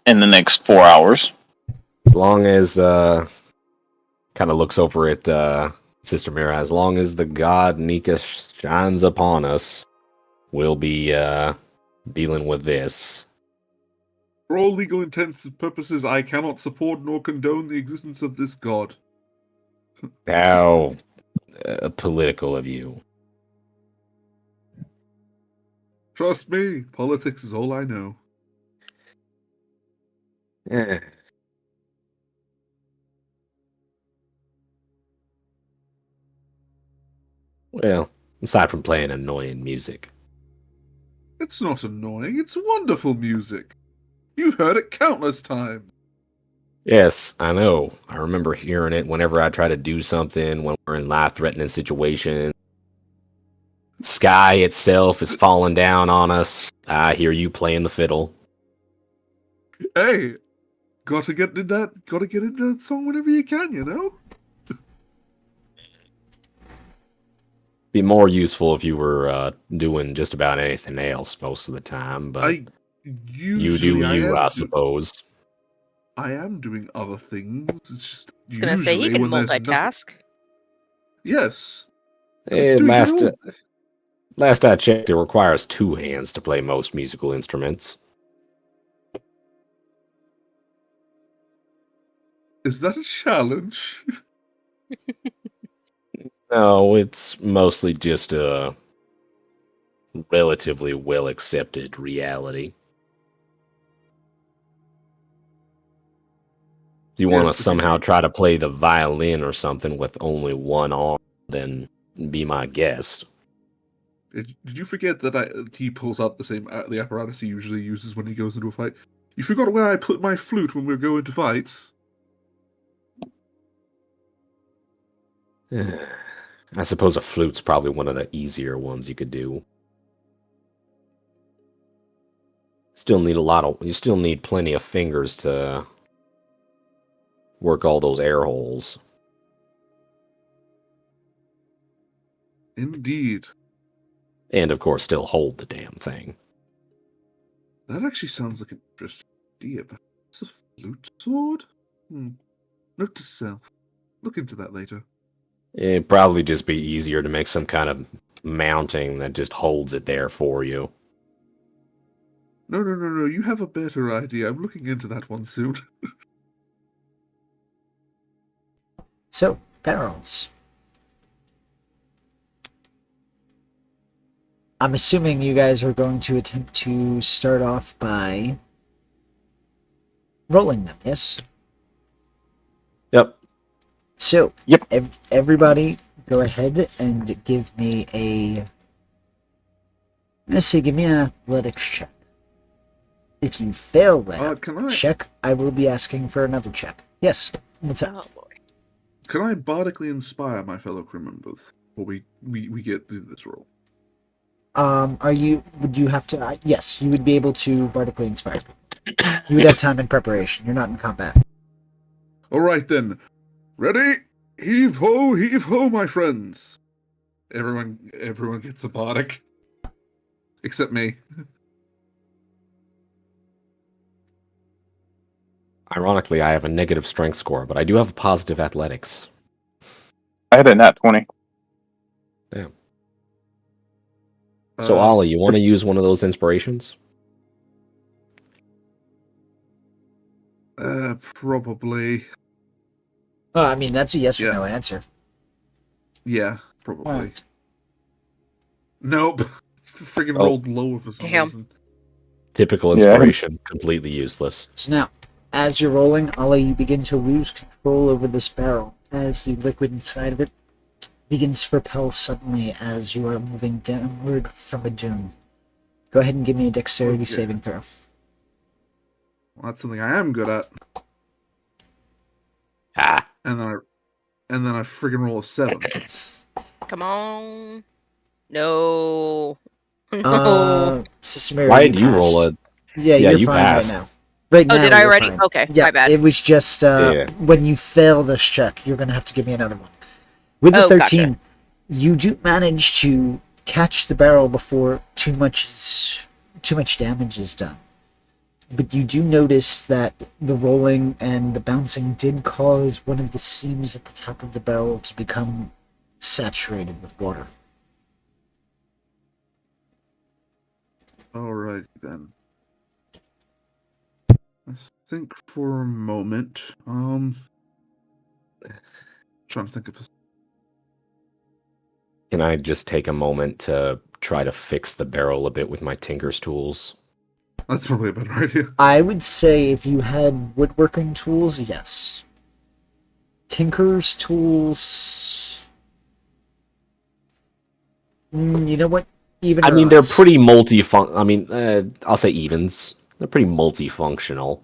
in the next 4 hours. As long as kind of looks over at Sister Mira, as long as the god Nika shines upon us, we'll be dealing with this. For all legal intents and purposes, I cannot support nor condone the existence of this god. How political of you. Trust me, politics is all I know. Eh. Well, aside from playing annoying music. It's not annoying, it's wonderful music. You've heard it countless times. Yes, I know. I remember hearing it whenever I try to do something, when we're in life-threatening situations. Sky itself is falling down on us. I hear you playing the fiddle. Hey, gotta get into that song whenever you can, you know? Be more useful if you were doing just about anything else most of the time, but I you usually do you, I am suppose. I am doing other things. It's just I was gonna say he usually can when there's nothing- multitask. Yes. Eh, Doing last it all. last I checked, it requires 2 hands to play most musical instruments. Is that a challenge? No, it's mostly just a relatively well accepted reality. If you want Yes, to if you somehow do- try to play the violin or something with only one arm, then be my guest. Did you forget that he pulls out the apparatus he usually uses when he goes into a fight? You forgot where I put my flute when we go into fights? I suppose a flute's probably one of the easier ones you could do. You still need plenty of fingers to work all those air holes. Indeed. And of course still hold the damn thing. That actually sounds like an interesting idea. Perhaps a flute sword? Note to self. Look into that later. It'd probably just be easier to make some kind of mounting that just holds it there for you. No. You have a better idea. I'm looking into that one soon. So, barrels. I'm assuming you guys are going to attempt to start off by rolling them, yes? Yep. So, Yep. Everybody, go ahead and give me give me an athletics check. If you fail that Can I check, I will be asking for another check. Yes. What's up? Oh boy. can I bardically inspire my fellow crew members before we get through this roll? Would you have to, yes, you would be able to bardically inspire people. You would have time in preparation. You're not in combat. All right then. Ready? Heave ho, my friends. Everyone gets a bardic. Except me. Ironically, I have a negative strength score, but I do have a positive athletics. I had a nat 20. So, Ollie, you want to use one of those inspirations? Probably. I mean, that's a yes or Yeah. no answer. Yeah, probably. Alright. Nope. Freaking Oh. rolled lower for some Damn. reason. Typical Yeah. inspiration, completely useless. So now, as you're rolling, Ollie, you begin to lose control over this barrel as the liquid inside of it begins to propel suddenly as you are moving downward from a dune. Go ahead and give me a dexterity Okay. saving throw. Well, that's something I am good at. Ah, And then I freaking roll a 7. Come on. No. Sister Mary, why did you roll passed. a... Yeah, Yeah, you're you fine passed. right now. Right now, Oh, did I you're already? fine. Okay, Yeah, my bad. it was just Yeah. when you fail this check, you're going to have to give me another one. With the Oh, 13, gotcha. you do manage to catch the barrel before too much damage is done. But you do notice that the rolling and the bouncing did cause one of the seams at the top of the barrel to become saturated with water. Alright then. Let's think for a moment. Trying to think of. Can I just take a moment to try to fix the barrel a bit with my tinker's tools? That's probably a better idea. I would say if you had woodworking tools, yes. Tinker's tools. You know what? Even I mean, they're pretty I mean, I'll say evens. They're pretty multifunctional.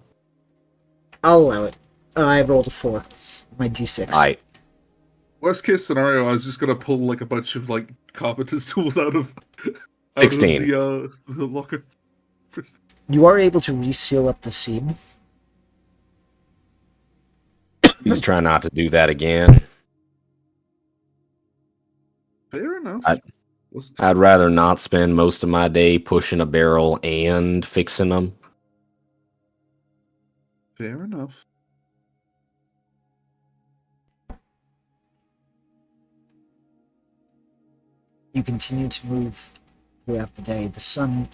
I'll allow it. I rolled a 4. My d6. I Worst case scenario, I was just gonna pull like a bunch of like carpenter's tools out of 16. the locker. You are able to reseal up the seam. Please try not to do that again. Fair enough. I'd rather not spend most of my day pushing a barrel and fixing them. Fair enough. You continue to move throughout the day. The sun,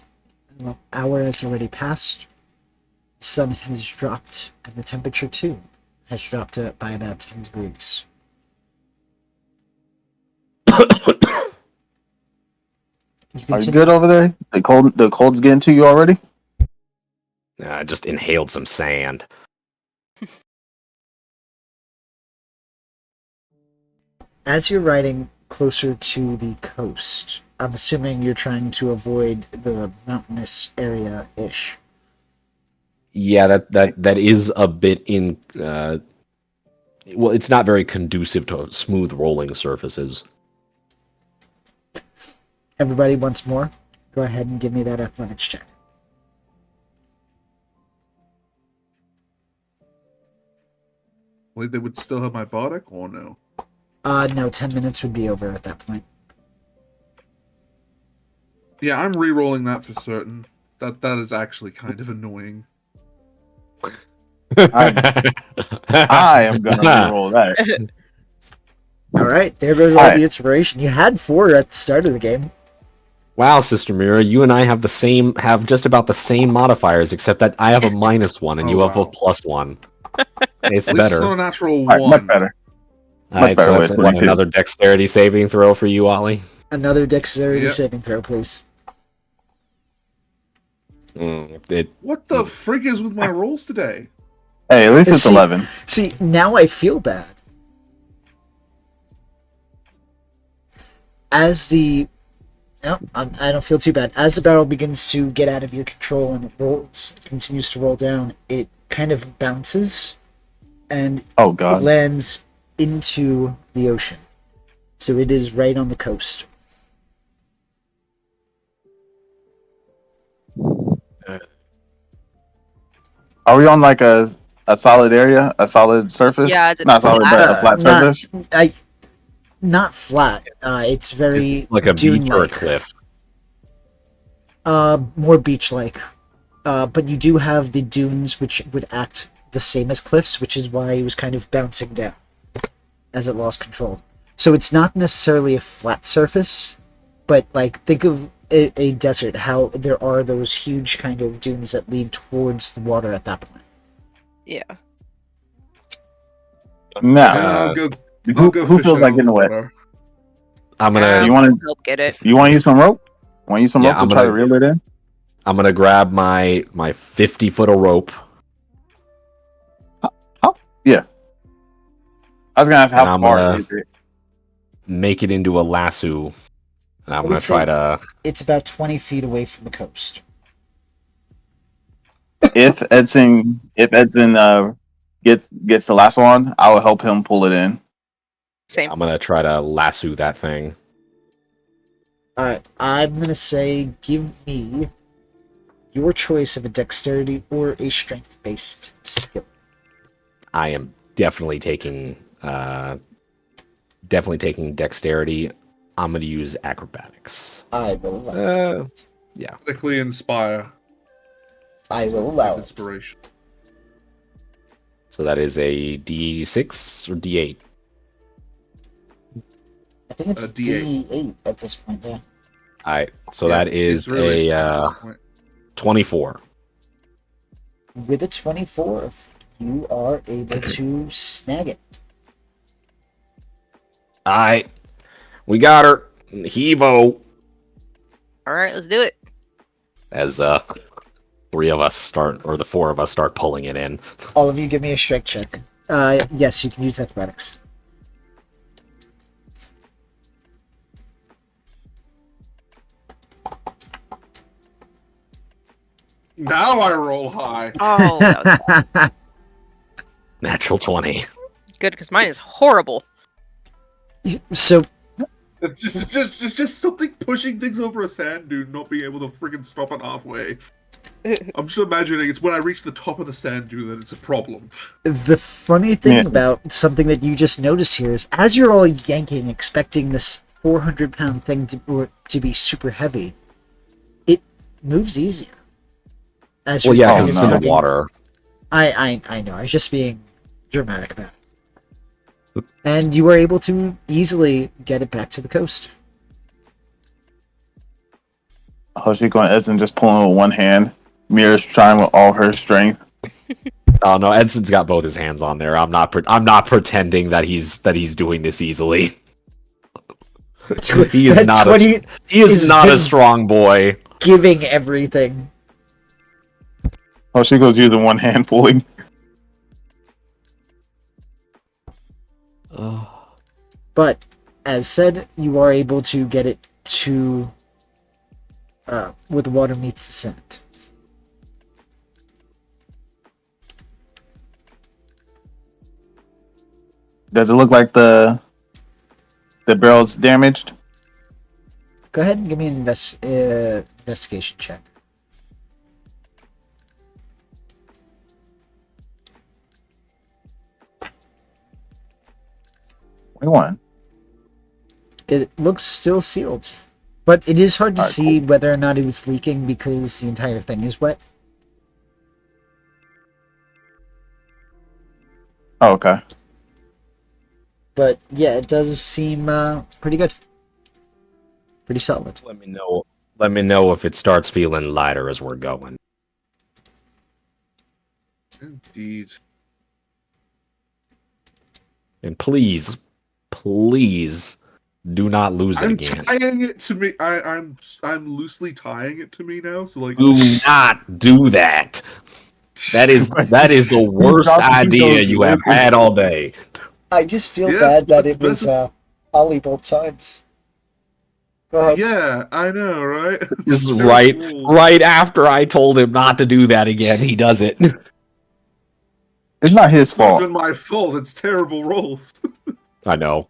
hour has already passed. The sun has dropped, and the temperature too has dropped by about 10 degrees. Are you good over there? The cold's getting to you already? I just inhaled some sand. As you're riding closer to the coast, I'm assuming you're trying to avoid the mountainous area-ish. Yeah, that is a bit in. Well, it's not very conducive to smooth rolling surfaces. Everybody, once more, go ahead and give me that athletics check. Wait, they would still have my bardic or no? No, 10 minutes would be over at that point. Yeah, I'm re-rolling that for certain. That is actually kind of annoying. I am gonna roll that. Alright, there goes all the inspiration. You had 4 at the start of the game. Wow, Sister Mira, you and I have just about the same modifiers, except that I have a -1 and you have a +1. It's At least better. it's not a natural All right, one. much better. Alright, better so with that's 22. another dexterity saving throw for you, Ollie. Another dexterity Yep. saving throw, please. What the frig is with my rolls today? Hey, at least it's See- 11. See, now I feel bad. As the... No, I don't feel too bad. As the barrel begins to get out of your control and it continues to roll down, it kind of bounces and Oh god. lands into the ocean. So it is right on the coast. Are we on like a solid area, a solid surface? Yeah, it's not solid, but a flat not- surface. Not flat. It's very It's like a beach or a dune-like. cliff. More beach-like. But you do have the dunes, which would act the same as cliffs, which is why it was kind of bouncing down as it lost control. So it's not necessarily a flat surface, but like think of a desert, how there are those huge kind of dunes that lead towards the water at that point. Yeah. Now, I'll go who fish feels it like out getting of wet? water. I'm gonna You want to help get it. use some rope? Want to use some Yeah, rope I'm to try to gonna- reel it in? I'm gonna grab my 50-foot of rope. I was gonna ask And how I'm far gonna- is it? Make it into a lasso, and I'm would gonna try say- to. It's about 20 feet away from the coast. If Edson gets the lasso on, I will help him pull it in. Same. I'm gonna try to lasso that thing. Alright, I'm gonna say give me your choice of a dexterity or a strength-based skill. I am definitely taking dexterity. I'm gonna use acrobatics. I will allow it. Critically inspire I will allow it. inspiration. So that is a D6 or D8. I think it's D8. D8 at this point, yeah. All right. So Yeah, that is it's really a fun at this point. 24. With a 24, you are able to snag it. Alright. We got her. Hevo. All right, let's do it. As three of us start, or the four of us start pulling it in. All of you give me a strength check. Yes, you can use acrobatics. Now I roll high. Oh, that was Natural 20. good because mine is horrible. So, It's just something pushing things over a sand dune, not being able to freaking stop it halfway. I'm just imagining it's when I reach the top of the sand dune that it's a problem. the funny thing Yeah. about something that you just noticed here is as you're all yanking, expecting this 400-pound thing to be super heavy, it moves easier. As Well, you're yeah, Oh, because it's in tugging. the water. I know. I was just being dramatic about it. And you were able to easily get it back to the coast. Hoshiko and Edson just pulling with one hand. Mira's trying with all her strength. Oh no, Edson's got both his hands on there. I'm not pretending that he's doing this easily. He is That not 20 he is is not him. a strong boy. giving everything. Hoshiko's using one hand pulling. But as said, you are able to get it to where the water meets the sand. Does it look like the barrel's damaged? Go ahead and give me an investigation check. One. It looks still sealed, but it is hard to Alright, see whether or not it was leaking because the entire thing is wet. Oh, okay. But yeah, it does seem pretty good, pretty solid. Let me know. Let me know if it starts feeling lighter as we're going. Indeed. And please, please, do not lose it I'm again. tying it to me. I'm loosely tying it to me now. So like, Do not do that. That is the worst dropped idea those you have liquids. had all day. I just feel Yes, bad that it's it was Ollie both times. Go ahead. Yeah, I know, right? This is Terrible right rules. right after I told him not to do that again. He does it. It's not his It's not fault. been my fault. It's terrible rolls. I know.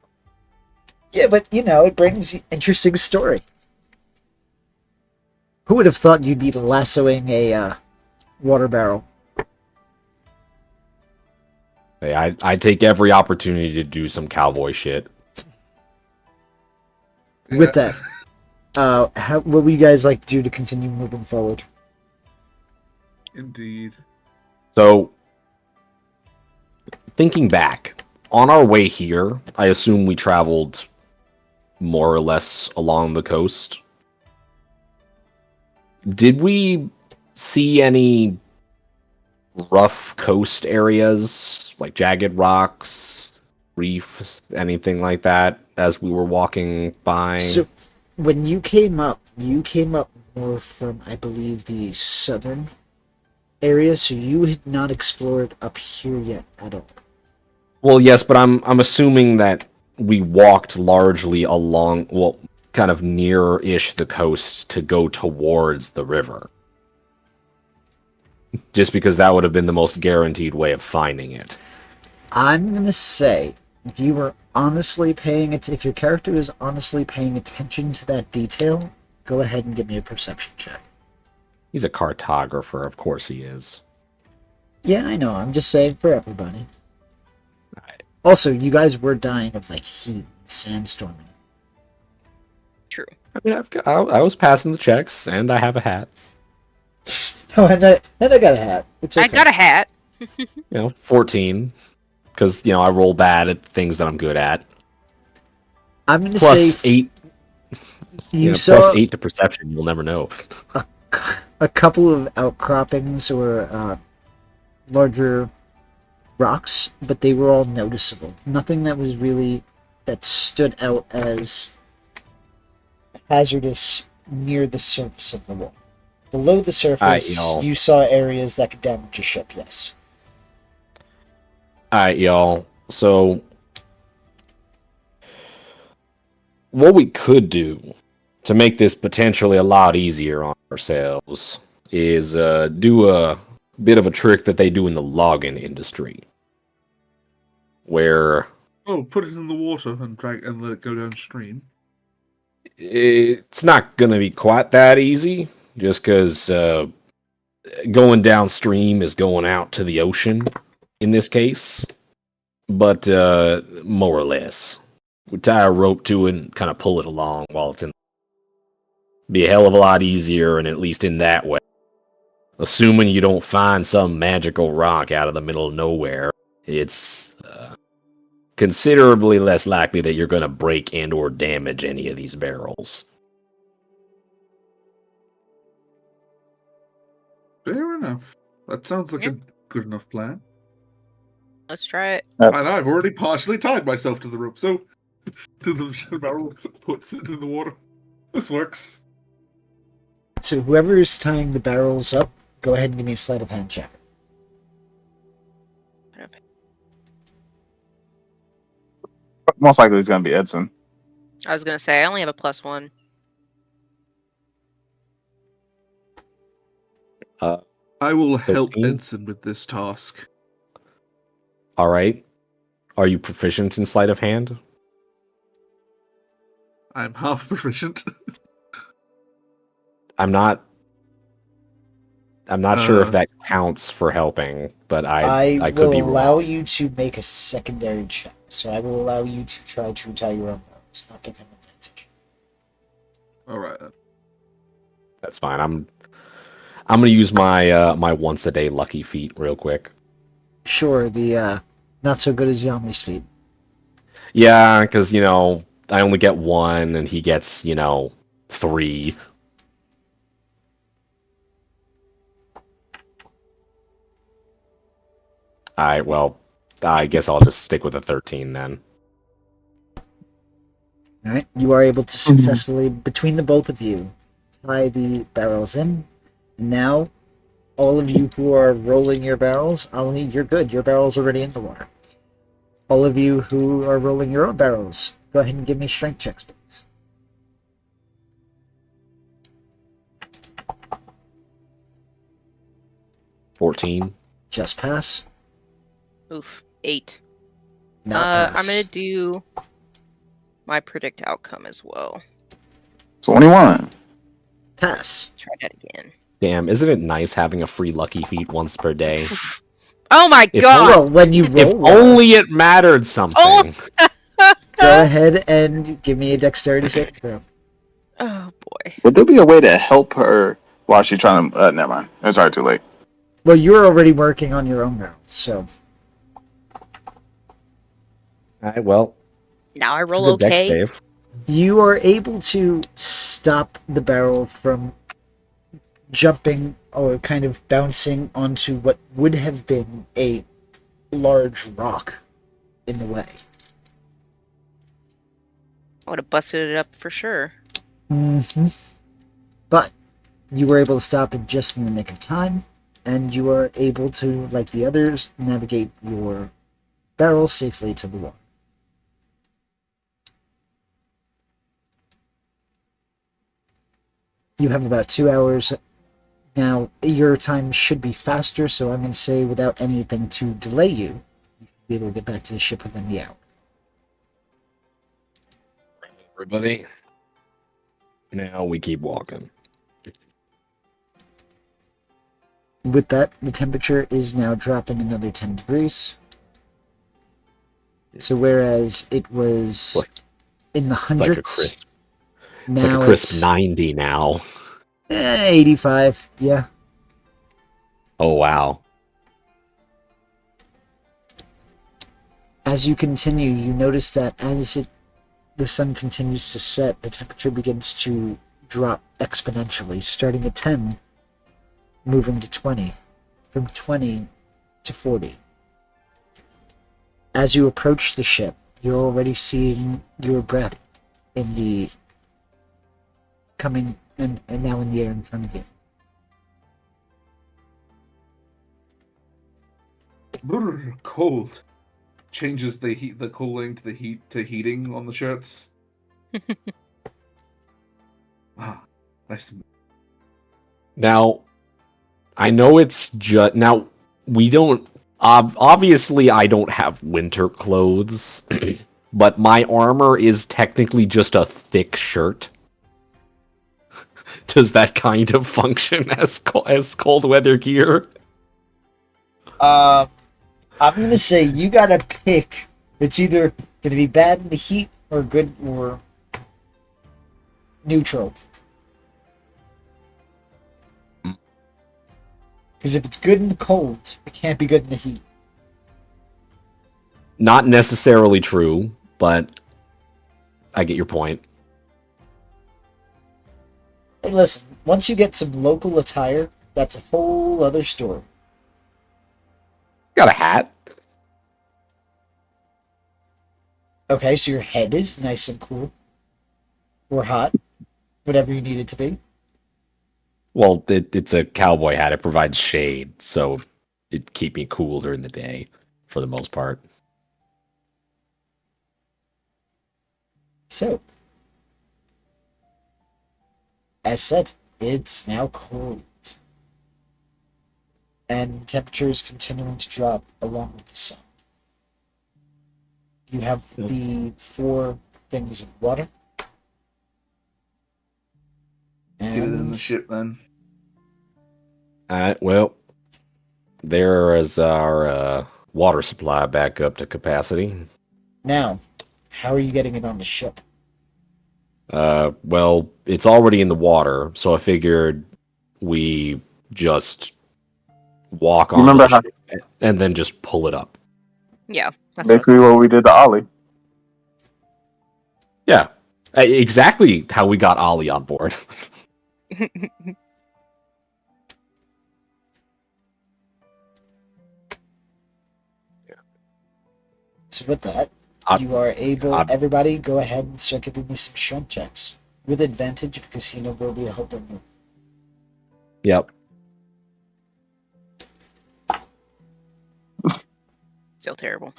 Yeah, but you know, it brings interesting story. Who would have thought you'd be lassoing a water barrel? Hey, I take every opportunity to do some cowboy shit. With that, what would you guys like to do to continue moving forward? Indeed. So, thinking back, on our way here, I assume we traveled more or less along the coast. Did we see any rough coast areas, like jagged rocks, reefs, anything like that, as we were walking by? So, when you came up more from, I believe, the southern area, so you had not explored up here yet at all. Well, yes, but I'm assuming that we walked largely along, well, kind of near-ish the coast to go towards the river. Just because that would have been the most guaranteed way of finding it. I'm gonna say, if you were honestly paying it, if your character is honestly paying attention to that detail, go ahead and give me a perception check. He's a cartographer, of course he is. Yeah, I know. I'm just saying for everybody. Right. Also, you guys were dying of like heat and sandstorming. True. I mean, I was passing the checks, and I have a hat. Oh, and I got a hat. It's okay. I got a hat. 14. Because, I roll bad at things that I'm good at. I'm gonna Plus say 8. You Plus saw 8 to perception, you'll never know. a a couple of outcroppings or larger rocks, but they were all noticeable. Nothing that stood out as hazardous near the surface of the wall. Below the surface, you saw areas that could damage a ship, yes. Alright, y'all. So, what we could do to make this potentially a lot easier on ourselves is do a bit of a trick that they do in the logging industry. Where Oh, put it in the water and let it go downstream. it's not going to be quite that easy, just because going downstream is going out to the ocean in this case. But more or less. We tie a rope to it and kind of pull it along while it's in. Be a hell of a lot easier, and at least in that way. Assuming you don't find some magical rock out of the middle of nowhere, it's considerably less likely that you're going to break and or damage any of these barrels. Fair enough. That sounds like a good enough plan. Let's try it. And I've already partially tied myself to the rope, so to the barrel puts it in the water. This works. So whoever is tying the barrels up, go ahead and give me a sleight of hand check. Most likely it's going to be Edson. I was gonna say I only have a +1. I will help 13? Edson with this task. All right. Are you proficient in sleight of hand? I'm half proficient. I'm not sure if that counts for helping, but I could will be allow wrong. you to make a secondary check. So I will allow you to try to tie your own barrels, not give him advantage. Alright then. That's fine. I'm gonna use my my once a day lucky feat real quick. Sure, the not so good as Yami's feat. Yeah, because I only get one, and he gets 3. Alright, well, I guess I'll just stick with a 13 then. Alright, you are able to successfully, between the both of you, tie the barrels in. Now, all of you who are rolling your barrels, you're good. Your barrel's already in the water. All of you who are rolling your own barrels, go ahead and give me strength checks, please. $14. Just pass. Oof, 8. Not pass. I'm gonna do my predict outcome as well. 21. Pass. Try that again. Damn, isn't it nice having a free lucky feat once per day? Oh my If- god! Well, when you If roll well, only it mattered something. Oh! go ahead and give me a dexterity saving throw. Oh boy. Would there be a way to help her while she's trying to... never mind. It's already too late. Well, you're already working on your own barrels, so Alright, well, Now I it's a roll good dex okay. save. you are able to stop the barrel from jumping or kind of bouncing onto what would have been a large rock in the way. I would have busted it up for sure. Mm-hmm. But you were able to stop it just in the nick of time, and you are able to, like the others, navigate your barrel safely to the water. You have about 2 hours. Now, your time should be faster, so I'm going to say without anything to delay you, you should be able to get back to the ship within the hour. Everybody. Now we keep walking. With that, the temperature is now dropping another 10 degrees. So whereas it was What? in the It's like hundreds, a crisp. now It's like a crisp 90 now. 85. Yeah. Oh wow. As you continue, you notice that the sun continues to set, the temperature begins to drop exponentially. Starting at 10, moving to 20, from 20 to 40. As you approach the ship, you're already seeing your breath in the coming and now in the air in front of you. Brr, cold. Changes the heat, the cooling to the heat to heating on the shirts. Ah, nice. Now, I know it's just now we don't. Obviously, I don't have winter clothes, but my armor is technically just a thick shirt. Does that kind of function as cold weather gear? I'm gonna say you gotta pick. It's either gonna be bad in the heat or good or neutral. Because if it's good in the cold, it can't be good in the heat. Not necessarily true, but I get your point. Hey, listen. Once you get some local attire, that's a whole other story. Got a hat. Okay, so your head is nice and cool. Or hot. Whatever you need it to be. Well, it's a cowboy hat. It provides shade, so it keep me cool during the day, for the most part. So, as said, it's now cold. And temperature is continuing to drop along with the sun. You have the 4 things of water. Get it in the And ship then. Well, there is our water supply back up to capacity. now, how are you getting it on the ship? Well, it's already in the water, so I figured we just walk on Remember the ship and then just pull it up. Yeah. That's Basically, what we did to Ollie. Yeah, exactly how we got Ollie on board. So with that, I- you are able. I- Everybody, go ahead and start giving me some strength checks with advantage because Hina will be helping you. Yep. Still terrible.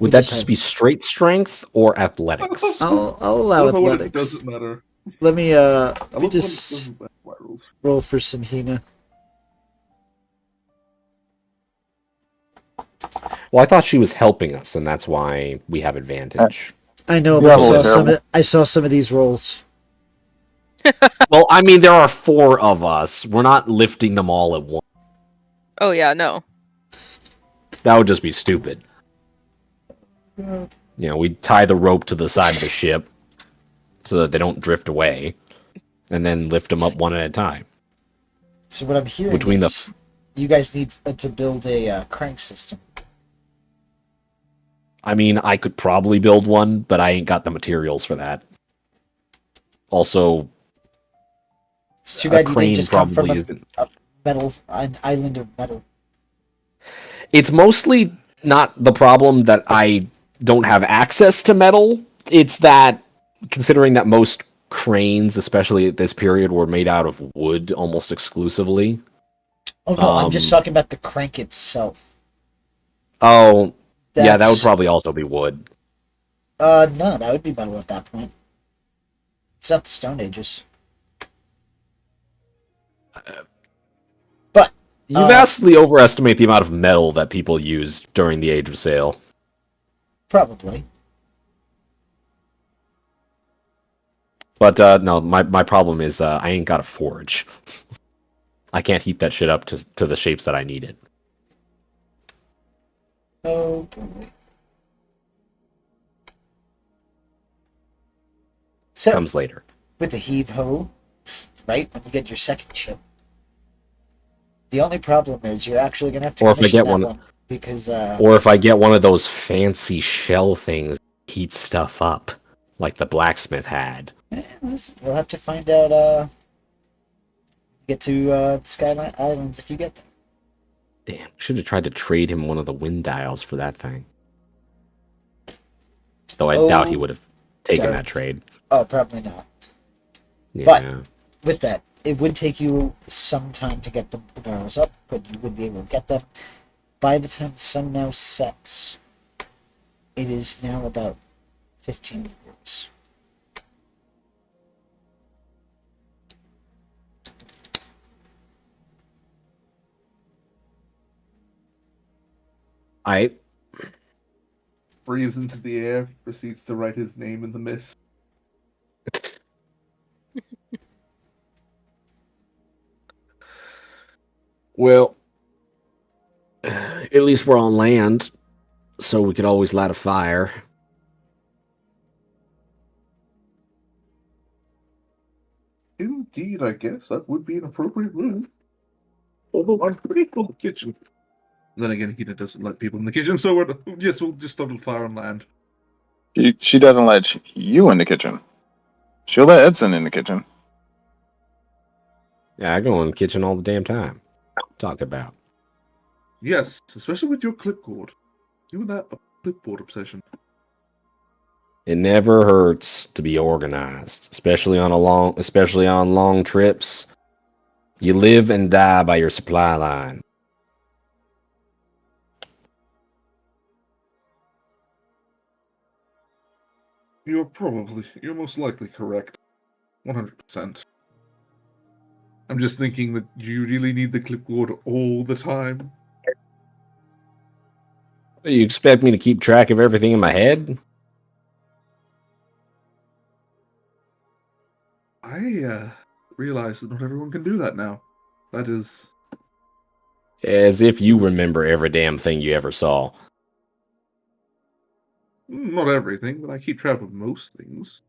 Would that just be straight strength or athletics? I'll I allow love how it athletics. doesn't matter. Let me I love when it just doesn't matter what rules. roll for some Hina. Well, I thought she was helping us, and that's why we have advantage. I know, Yeah, but well, I saw some of these rolls. Well, I mean, there are 4 of us. We're not lifting them all at once. Oh yeah, no. That would just be stupid. You know, we tie the rope to the side of the ship so that they don't drift away, and then lift them up one at a time. So what I'm hearing Between the- is you guys need to build a crank system. I mean, I could probably build one, but I ain't got the materials for that. Also, It's too a bad you didn't crane just come from probably a isn't. an island of metal. It's mostly not the problem that I don't have access to metal. It's that, considering that most cranes, especially at this period, were made out of wood almost exclusively. Oh no, I'm just talking about the crank itself. Oh, yeah, that would That's- probably also be wood. No, that would be metal at that point. It's not the Stone Ages. But You vastly overestimate the amount of metal that people used during the Age of Sail. probably. But no, my problem is I ain't got a forge. I can't heat that shit up to the shapes that I need it. Oh boy. So Comes later. with the heave ho, right? When you get your second ship. The only problem is you're actually gonna have to Or if I commission get that one- because Or if I get one of those fancy shell things, heat stuff up, like the blacksmith had. Listen, we'll have to find out. Get to Skyline Islands if you get there. Damn, should have tried to trade him one of the wind dials for that thing. Though I doubt he would have taken darn. that trade. Oh, probably not. Yeah. But with that, it would take you some time to get the barrels up, but you would be able to get them. By the time the sun now sets, it is now about 15 degrees. I Breathes into the air, proceeds to write his name in the mist. well, at least we're on land, so we could always light a fire. Indeed, I guess that would be an appropriate move. Although I'm pretty full of the kitchen. Then again, Hina doesn't let people in the kitchen, so yes, we'll just start a fire on land. She doesn't let you in the kitchen. She'll let Edson in the kitchen. Yeah, I go in the kitchen all the damn time. Talk about. Yes, especially with your clipboard. You and that clipboard obsession. It never hurts to be organized, especially on long trips. You live and die by your supply line. You're most likely correct. 100%. I'm just thinking that you really need the clipboard all the time. You expect me to keep track of everything in my head? I realize that not everyone can do that now. That is... As if you remember every damn thing you ever saw. Not everything, but I keep track of most things.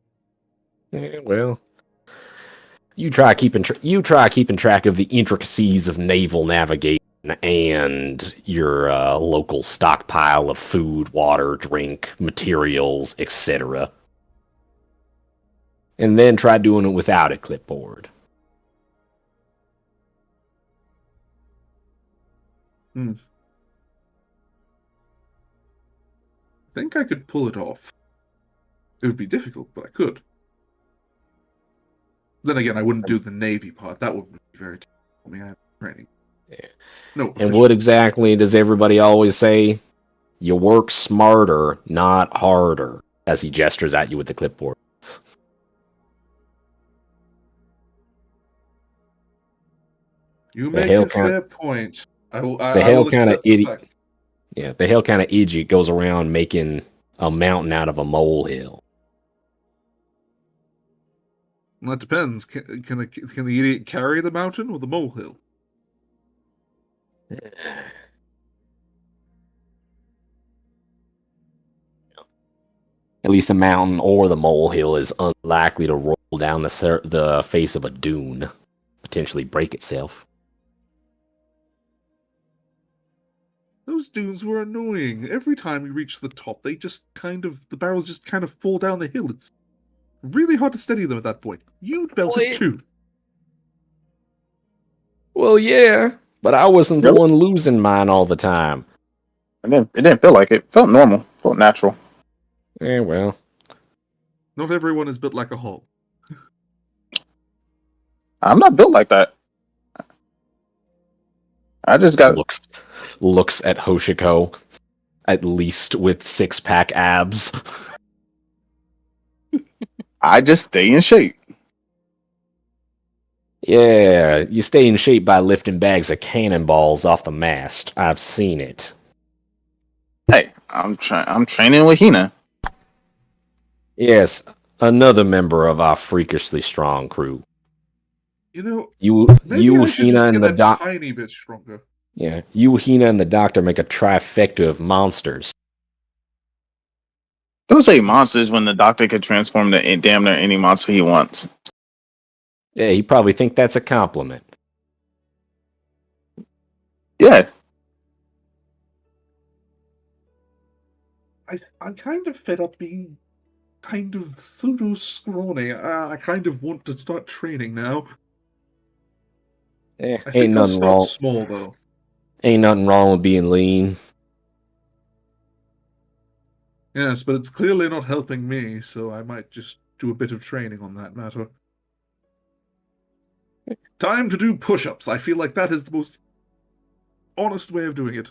Well, you try keeping track of the intricacies of naval navigation and your local stockpile of food, water, drink, materials, etc. And then try doing it without a clipboard. I think I could pull it off. It would be difficult, but I could. Then again, I wouldn't do the Navy part. That would be very difficult for me. I have training. Yeah. No. And what exactly does everybody always say? You work smarter, not harder, as he gestures at you with the clipboard. You make a fair point. I will accept the fact. Yeah, the hell kind of idiot goes around making a mountain out of a molehill. Well, that depends. Can the idiot carry the mountain or the molehill? At least the mountain or the molehill is unlikely to roll down the face of a dune, potentially break itself. Those dunes were annoying. Every time we reach the top, the barrels just kind of fall down the hill. It's really hard to steady them at that point. You'd belted too. Well, yeah, but I wasn't the one losing mine all the time. It didn't feel like it. It felt normal. It felt natural. Yeah, well. Not everyone is built like a Hulk. I'm not built like that. I just got... Looks at Hoshiko, at least with six-pack abs. I just stay in shape. Yeah, you stay in shape by lifting bags of cannonballs off the mast. I've seen it. Hey, I'm training with Hina. Yes, another member of our freakishly strong crew. You know, you, Hina, and the doctor. Tiny bit stronger. Yeah, you, Hina, and the doctor make a trifecta of monsters. Don't say monsters when the doctor could transform to damn near any monster he wants. Yeah, he probably think that's a compliment. Yeah. I'm kind of fed up being kind of pseudo scrawny. I kind of want to start training now. I Ain't think I'll nothing start wrong. small though. Ain't nothing wrong with being lean. Yes, but it's clearly not helping me, so I might just do a bit of training on that matter. Time to do push-ups. I feel like that is the most honest way of doing it.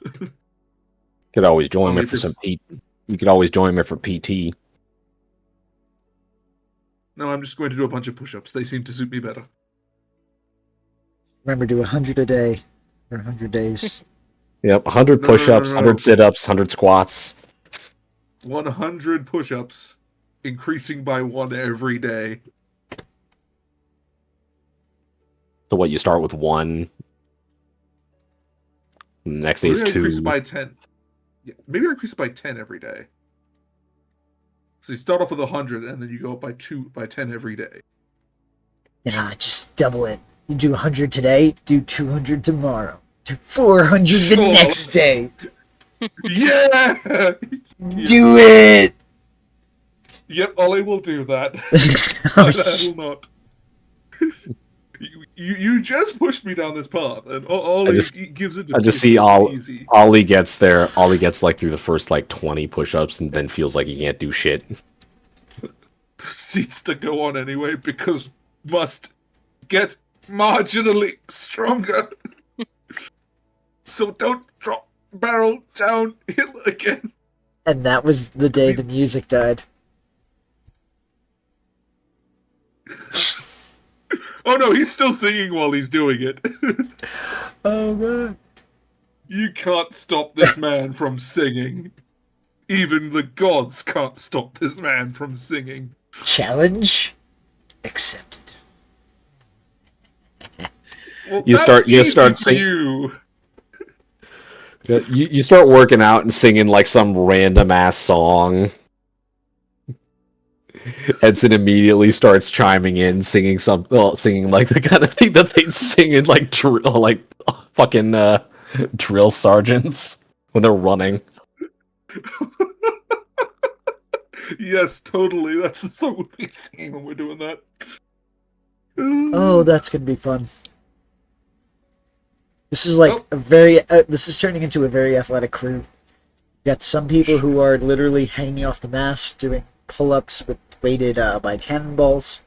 Could always join Oh, me for some P. You could always join me for PT. No, I'm just going to do a bunch of push-ups. They seem to suit me better. Remember, do 100 a day for 100 days. Yep, 100 No, no, no, push-ups, no. 100 sit-ups, 100 squats. 100 push-ups, increasing by 1 every day. So what? You start with 1. Next day Maybe is I increase 2. it by 10. Yeah, maybe I increase it by 10 every day. So you start off with 100, and then you go up by 10 every day. Nah, just double it. You do 100 today, do 200 tomorrow, do 400 the Sure. next day. Yeah! Do it! Yep, Ollie will do that. Oh, I will not. You just pushed me down this path, and Ollie just- he gives it. I just see easy. Ollie gets there. Ollie gets like through the first like 20 push-ups and then feels like he can't do shit. Proceeds to go on anyway because must get marginally stronger. So don't drop barrel down hill again. and that was the day the music died. Oh no, he's still singing while he's doing it. Oh, God. You can't stop this man from singing. Even the gods can't stop this man from singing. Challenge accepted. Well, You start- that's you easy start for sing- you. You start working out and singing like some random ass song. Edson immediately starts chiming in, singing singing like the kind of thing that they'd sing in like fucking drill sergeants when they're running. Yes, totally. That's the song we'll be singing when we're doing that. Oh, that's gonna be fun. This is like Nope. a very. This is turning into a very athletic crew. You got some people who are literally hanging off the mast, doing pull-ups with weighted by cannonballs.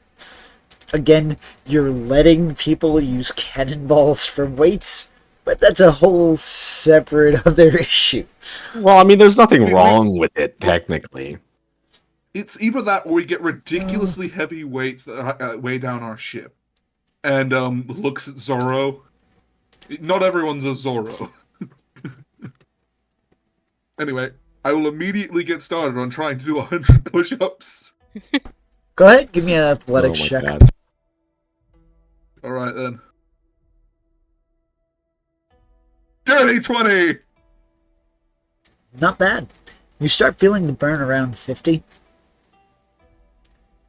Again, you're letting people use cannonballs for weights, but that's a whole separate other issue. Well, I mean, there's nothing Wait. wrong with it technically. It's either that or we get ridiculously heavy weights that weigh down our ship. And looks at Zoro. Not everyone's a Zoro. Anyway, I will immediately get started on trying to do 100 push-ups. Go ahead, give me an Oh athletics my check. God. Alright then. Dirty 20! Not bad. You start feeling the burn around 50.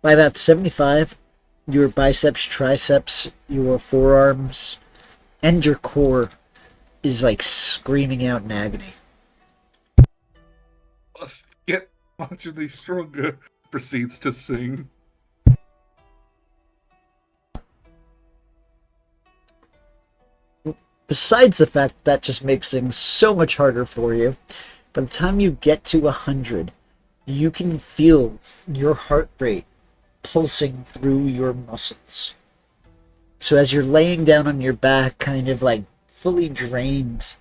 By about 75, your biceps, triceps, your forearms, and your core is like screaming out in agony. Must get marginally stronger. Proceeds to sing. Besides the fact that just makes things so much harder for you, by the time you get to 100, you can feel your heart rate pulsing through your muscles. So as you're laying down on your back, kind of like fully drained,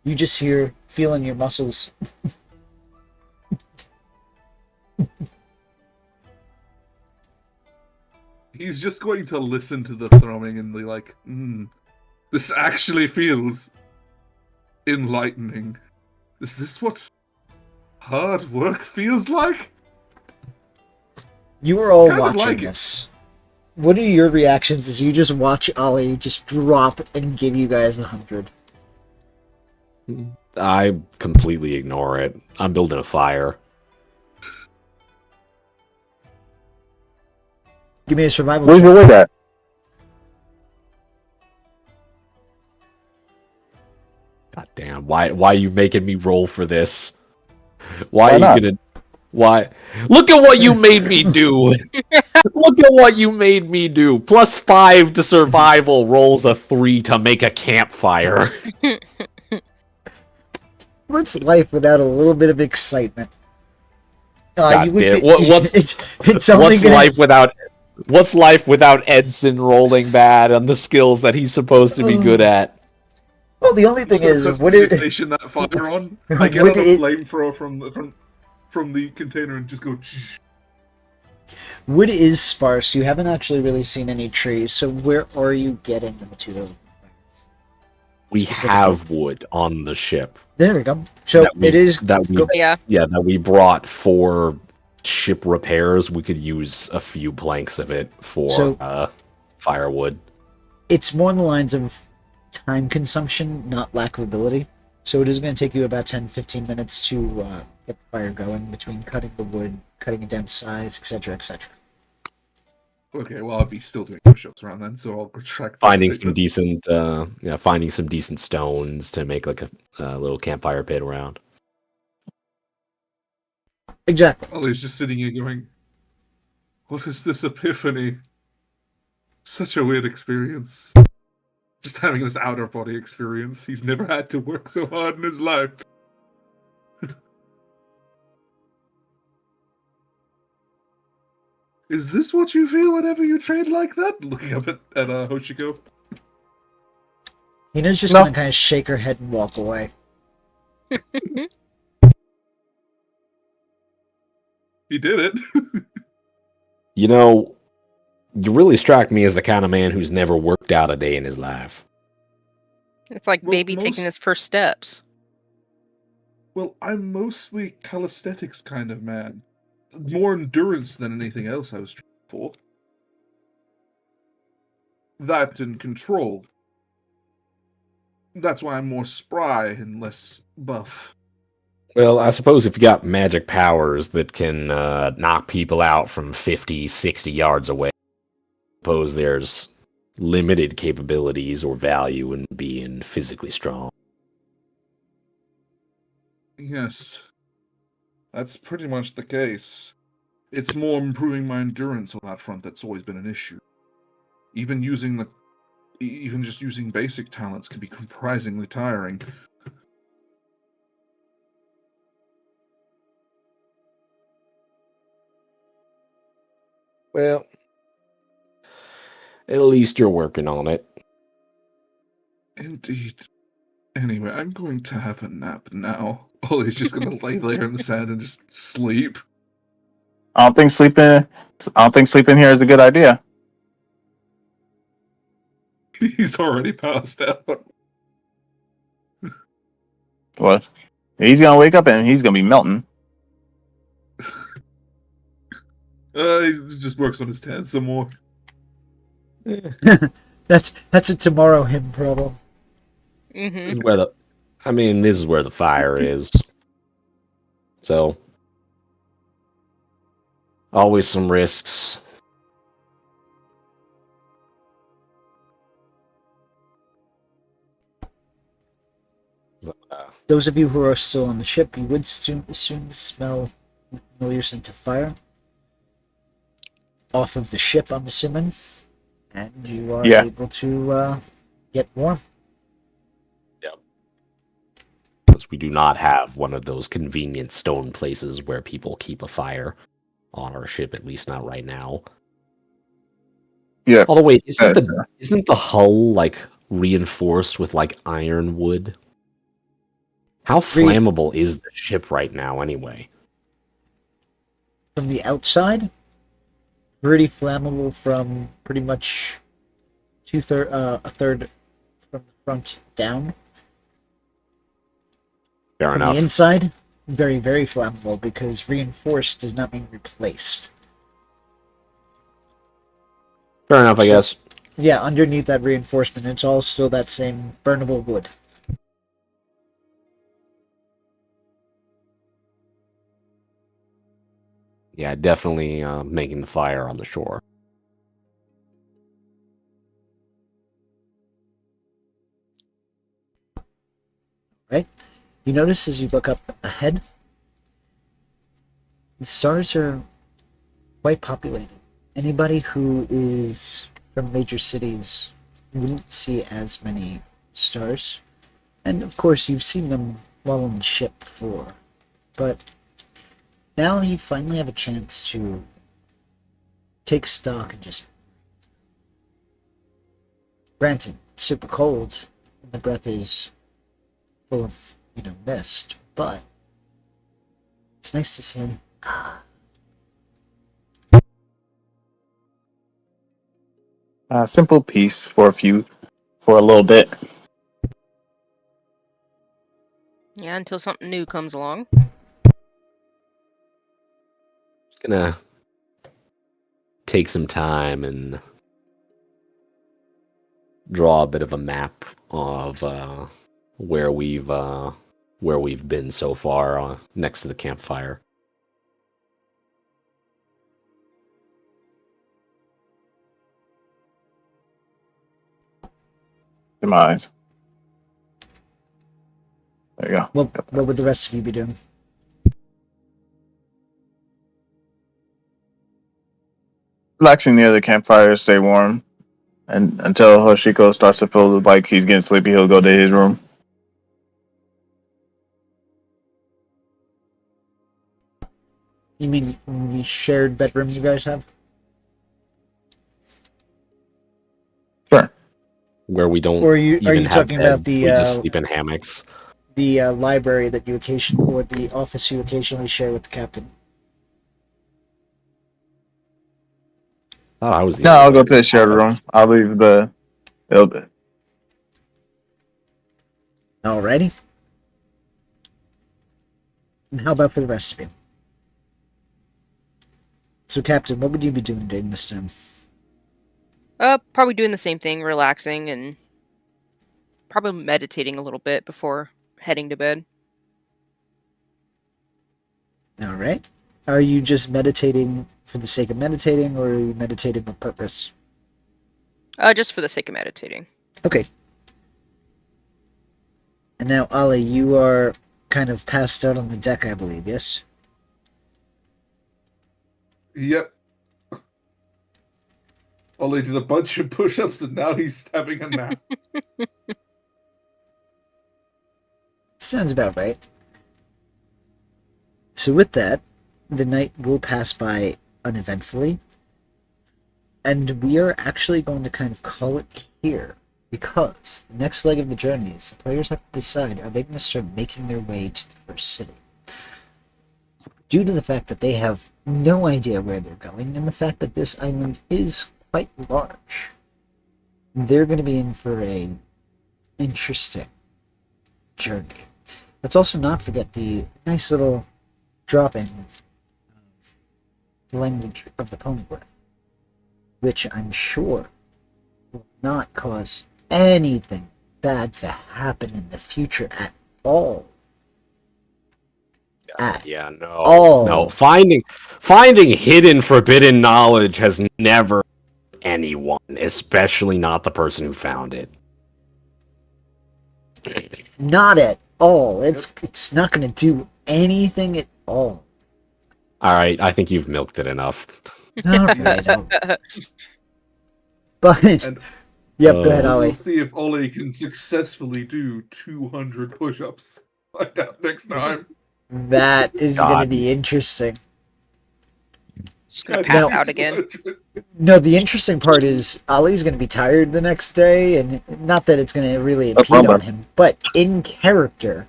you just hear feeling your muscles. He's just going to listen to the thrumming and be like, this actually feels enlightening. Is this what hard work feels like? You are all Kind of watching like it. this. What are your reactions as you just watch Ollie just drop and give you guys 100? I completely ignore it. I'm building a fire. Give me a survival Where's check. your weight at? God damn! Why are you making me roll for this? Why Why are not? you gonna? Why? Look at what you made me do. Look at what you made me do. +5 to survival rolls a 3 to make a campfire. What's life without a little bit of excitement? God You would damn, be, it's only what's gonna, life without Edson rolling bad on the skills that he's supposed to be good at? Well, the only thing is, Just would to it? station that fire on. I get Would out a it- flamethrower from the container and just go. Wood is sparse. You haven't actually really seen any trees. So where are you getting the material? We Specifically. have wood on the ship. There we go. So it is. That we brought for ship repairs. We could use a few planks of it for firewood. It's more on the lines of time consumption, not lack of ability. So it is going to take you about 10-15 minutes to get the fire going between cutting the wood, cutting it down to size, etc., etc. Okay, well, I'll be still doing push-ups around then, so I'll retract that Finding some statement. decent, finding some decent stones to make like a little campfire pit around. Exactly. Ollie's just sitting here going, "What is this epiphany? Such a weird experience. Just having this outer-body experience. He's never had to work so hard in his life." Is this what you feel whenever you train like that? Looking up at Hoshiko. Hina's just No. going to kind of shake her head and walk away. He did it. You know, you really strike me as the kind of man who's never worked out a day in his life. It's like Well, baby taking his first steps. Well, I'm mostly calisthenics kind of man. More endurance than anything else I was trying for. That and control. That's why I'm more spry and less buff. Well, I suppose if you got magic powers that can knock people out from 50, 60 yards away, I suppose there's limited capabilities or value in being physically strong. Yes. That's pretty much the case. It's more improving my endurance on that front that's always been an issue. Even just using basic talents can be surprisingly tiring. Well, at least you're working on it. Indeed. Anyway, I'm going to have a nap now. Ollie's just gonna lay there in the sand and just sleep. I don't think sleeping here is a good idea. He's already passed out. What? He's gonna wake up and he's gonna be melting. He just works on his tan some more. That's a tomorrow him problem. Mm-hmm. This is this is where the fire is. So, always some risks. Those of you who are still on the ship, you would soon smell the familiar scent of fire off of the ship, I'm assuming, and you are Yeah. able to get warm. Because we do not have one of those convenient stone places where people keep a fire on our ship, at least not right now. Yeah. Although wait, That's, isn't the hull like reinforced with like ironwood? How flammable is the ship right now anyway? From the outside, pretty flammable from pretty much a third from the front down. Fair From enough. the inside, very, very flammable because reinforced does not mean replaced. Fair enough, I guess. Yeah, underneath that reinforcement, it's all still that same burnable wood. Yeah, definitely making the fire on the shore. Right? You notice as you look up ahead, the stars are quite populated. Anybody who is from major cities wouldn't see as many stars. And of course, you've seen them while on the ship before. But now you finally have a chance to take stock and just. Granted, super cold, and the breath is full of, mist, but it's nice to say, Simple peace for a little bit. Yeah, until something new comes along. Just gonna take some time and draw a bit of a map of where we've been so far next to the campfire. In my eyes. There you go. what would the rest of you be doing? Relaxing near the campfire, stay warm, and until Hoshiko starts to feel like he's getting sleepy, he'll go to his room. You mean the shared bedroom you guys have? Sure. Where we don't Or are you even have talking about beds, the, we just sleep in hammocks. The library that you occasionally, or the office you occasionally share with the captain? Oh, I was the No, only I'll one go in to the the shared room. office. I'll leave Alrighty. And how about for the rest of you? So, Captain, what would you be doing during this time? Probably doing the same thing, relaxing and probably meditating a little bit before heading to bed. Alright. Are you just meditating for the sake of meditating, or are you meditating with purpose? Just for the sake of meditating. Okay. And now, Ali, you are kind of passed out on the deck, I believe, yes? Yep. Ollie did a bunch of push-ups and now he's having a nap. Sounds about right. So with that, the night will pass by uneventfully, and we are actually going to kind of call it here, because the next leg of the journey is the players have to decide, are they going to start making their way to the first city? Due to the fact that they have no idea where they're going, and the fact that this island is quite large, they're going to be in for a interesting journey. Let's also not forget the nice little drop-in of the language of the Poneglyph, which I'm sure will not cause anything bad to happen in the future at all. Yeah, no. all. No. Finding hidden forbidden knowledge has never anyone, especially not the person who found it. Not at all. It's not going to do anything at all. All right, I think you've milked it enough. Alright. But, And yep, go ahead, we'll Ollie. see if Ollie can successfully do 200 push-ups. Find out next time. That is going to God. be interesting. Just gonna pass out again. 200. No, the interesting part is Ollie's going to be tired the next day, and not that it's going to really impede problem. on him, but in character,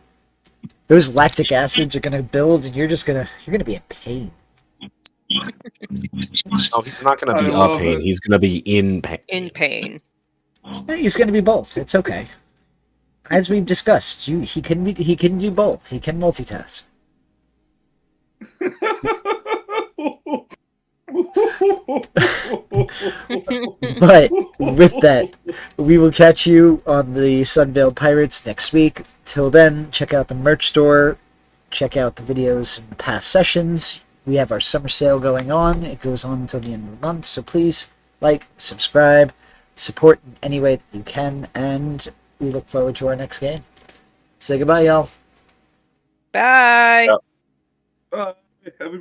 those lactic acids are going to build, and you're going to be in pain. No, he's not going to be I love up pain. it. He's going to be in pain. In pain. He's going to be both. It's okay. As we've discussed, he can do both. He can multitask. But with that, we will catch you on the Sunveiled Pirates next week. Till then, check out the merch store. Check out the videos in the past sessions. We have our summer sale going on. It goes on until the end of the month. So please like, subscribe, support in any way that you can, and we look forward to our next game. Say goodbye, y'all. Bye. Yep. Have a beautiful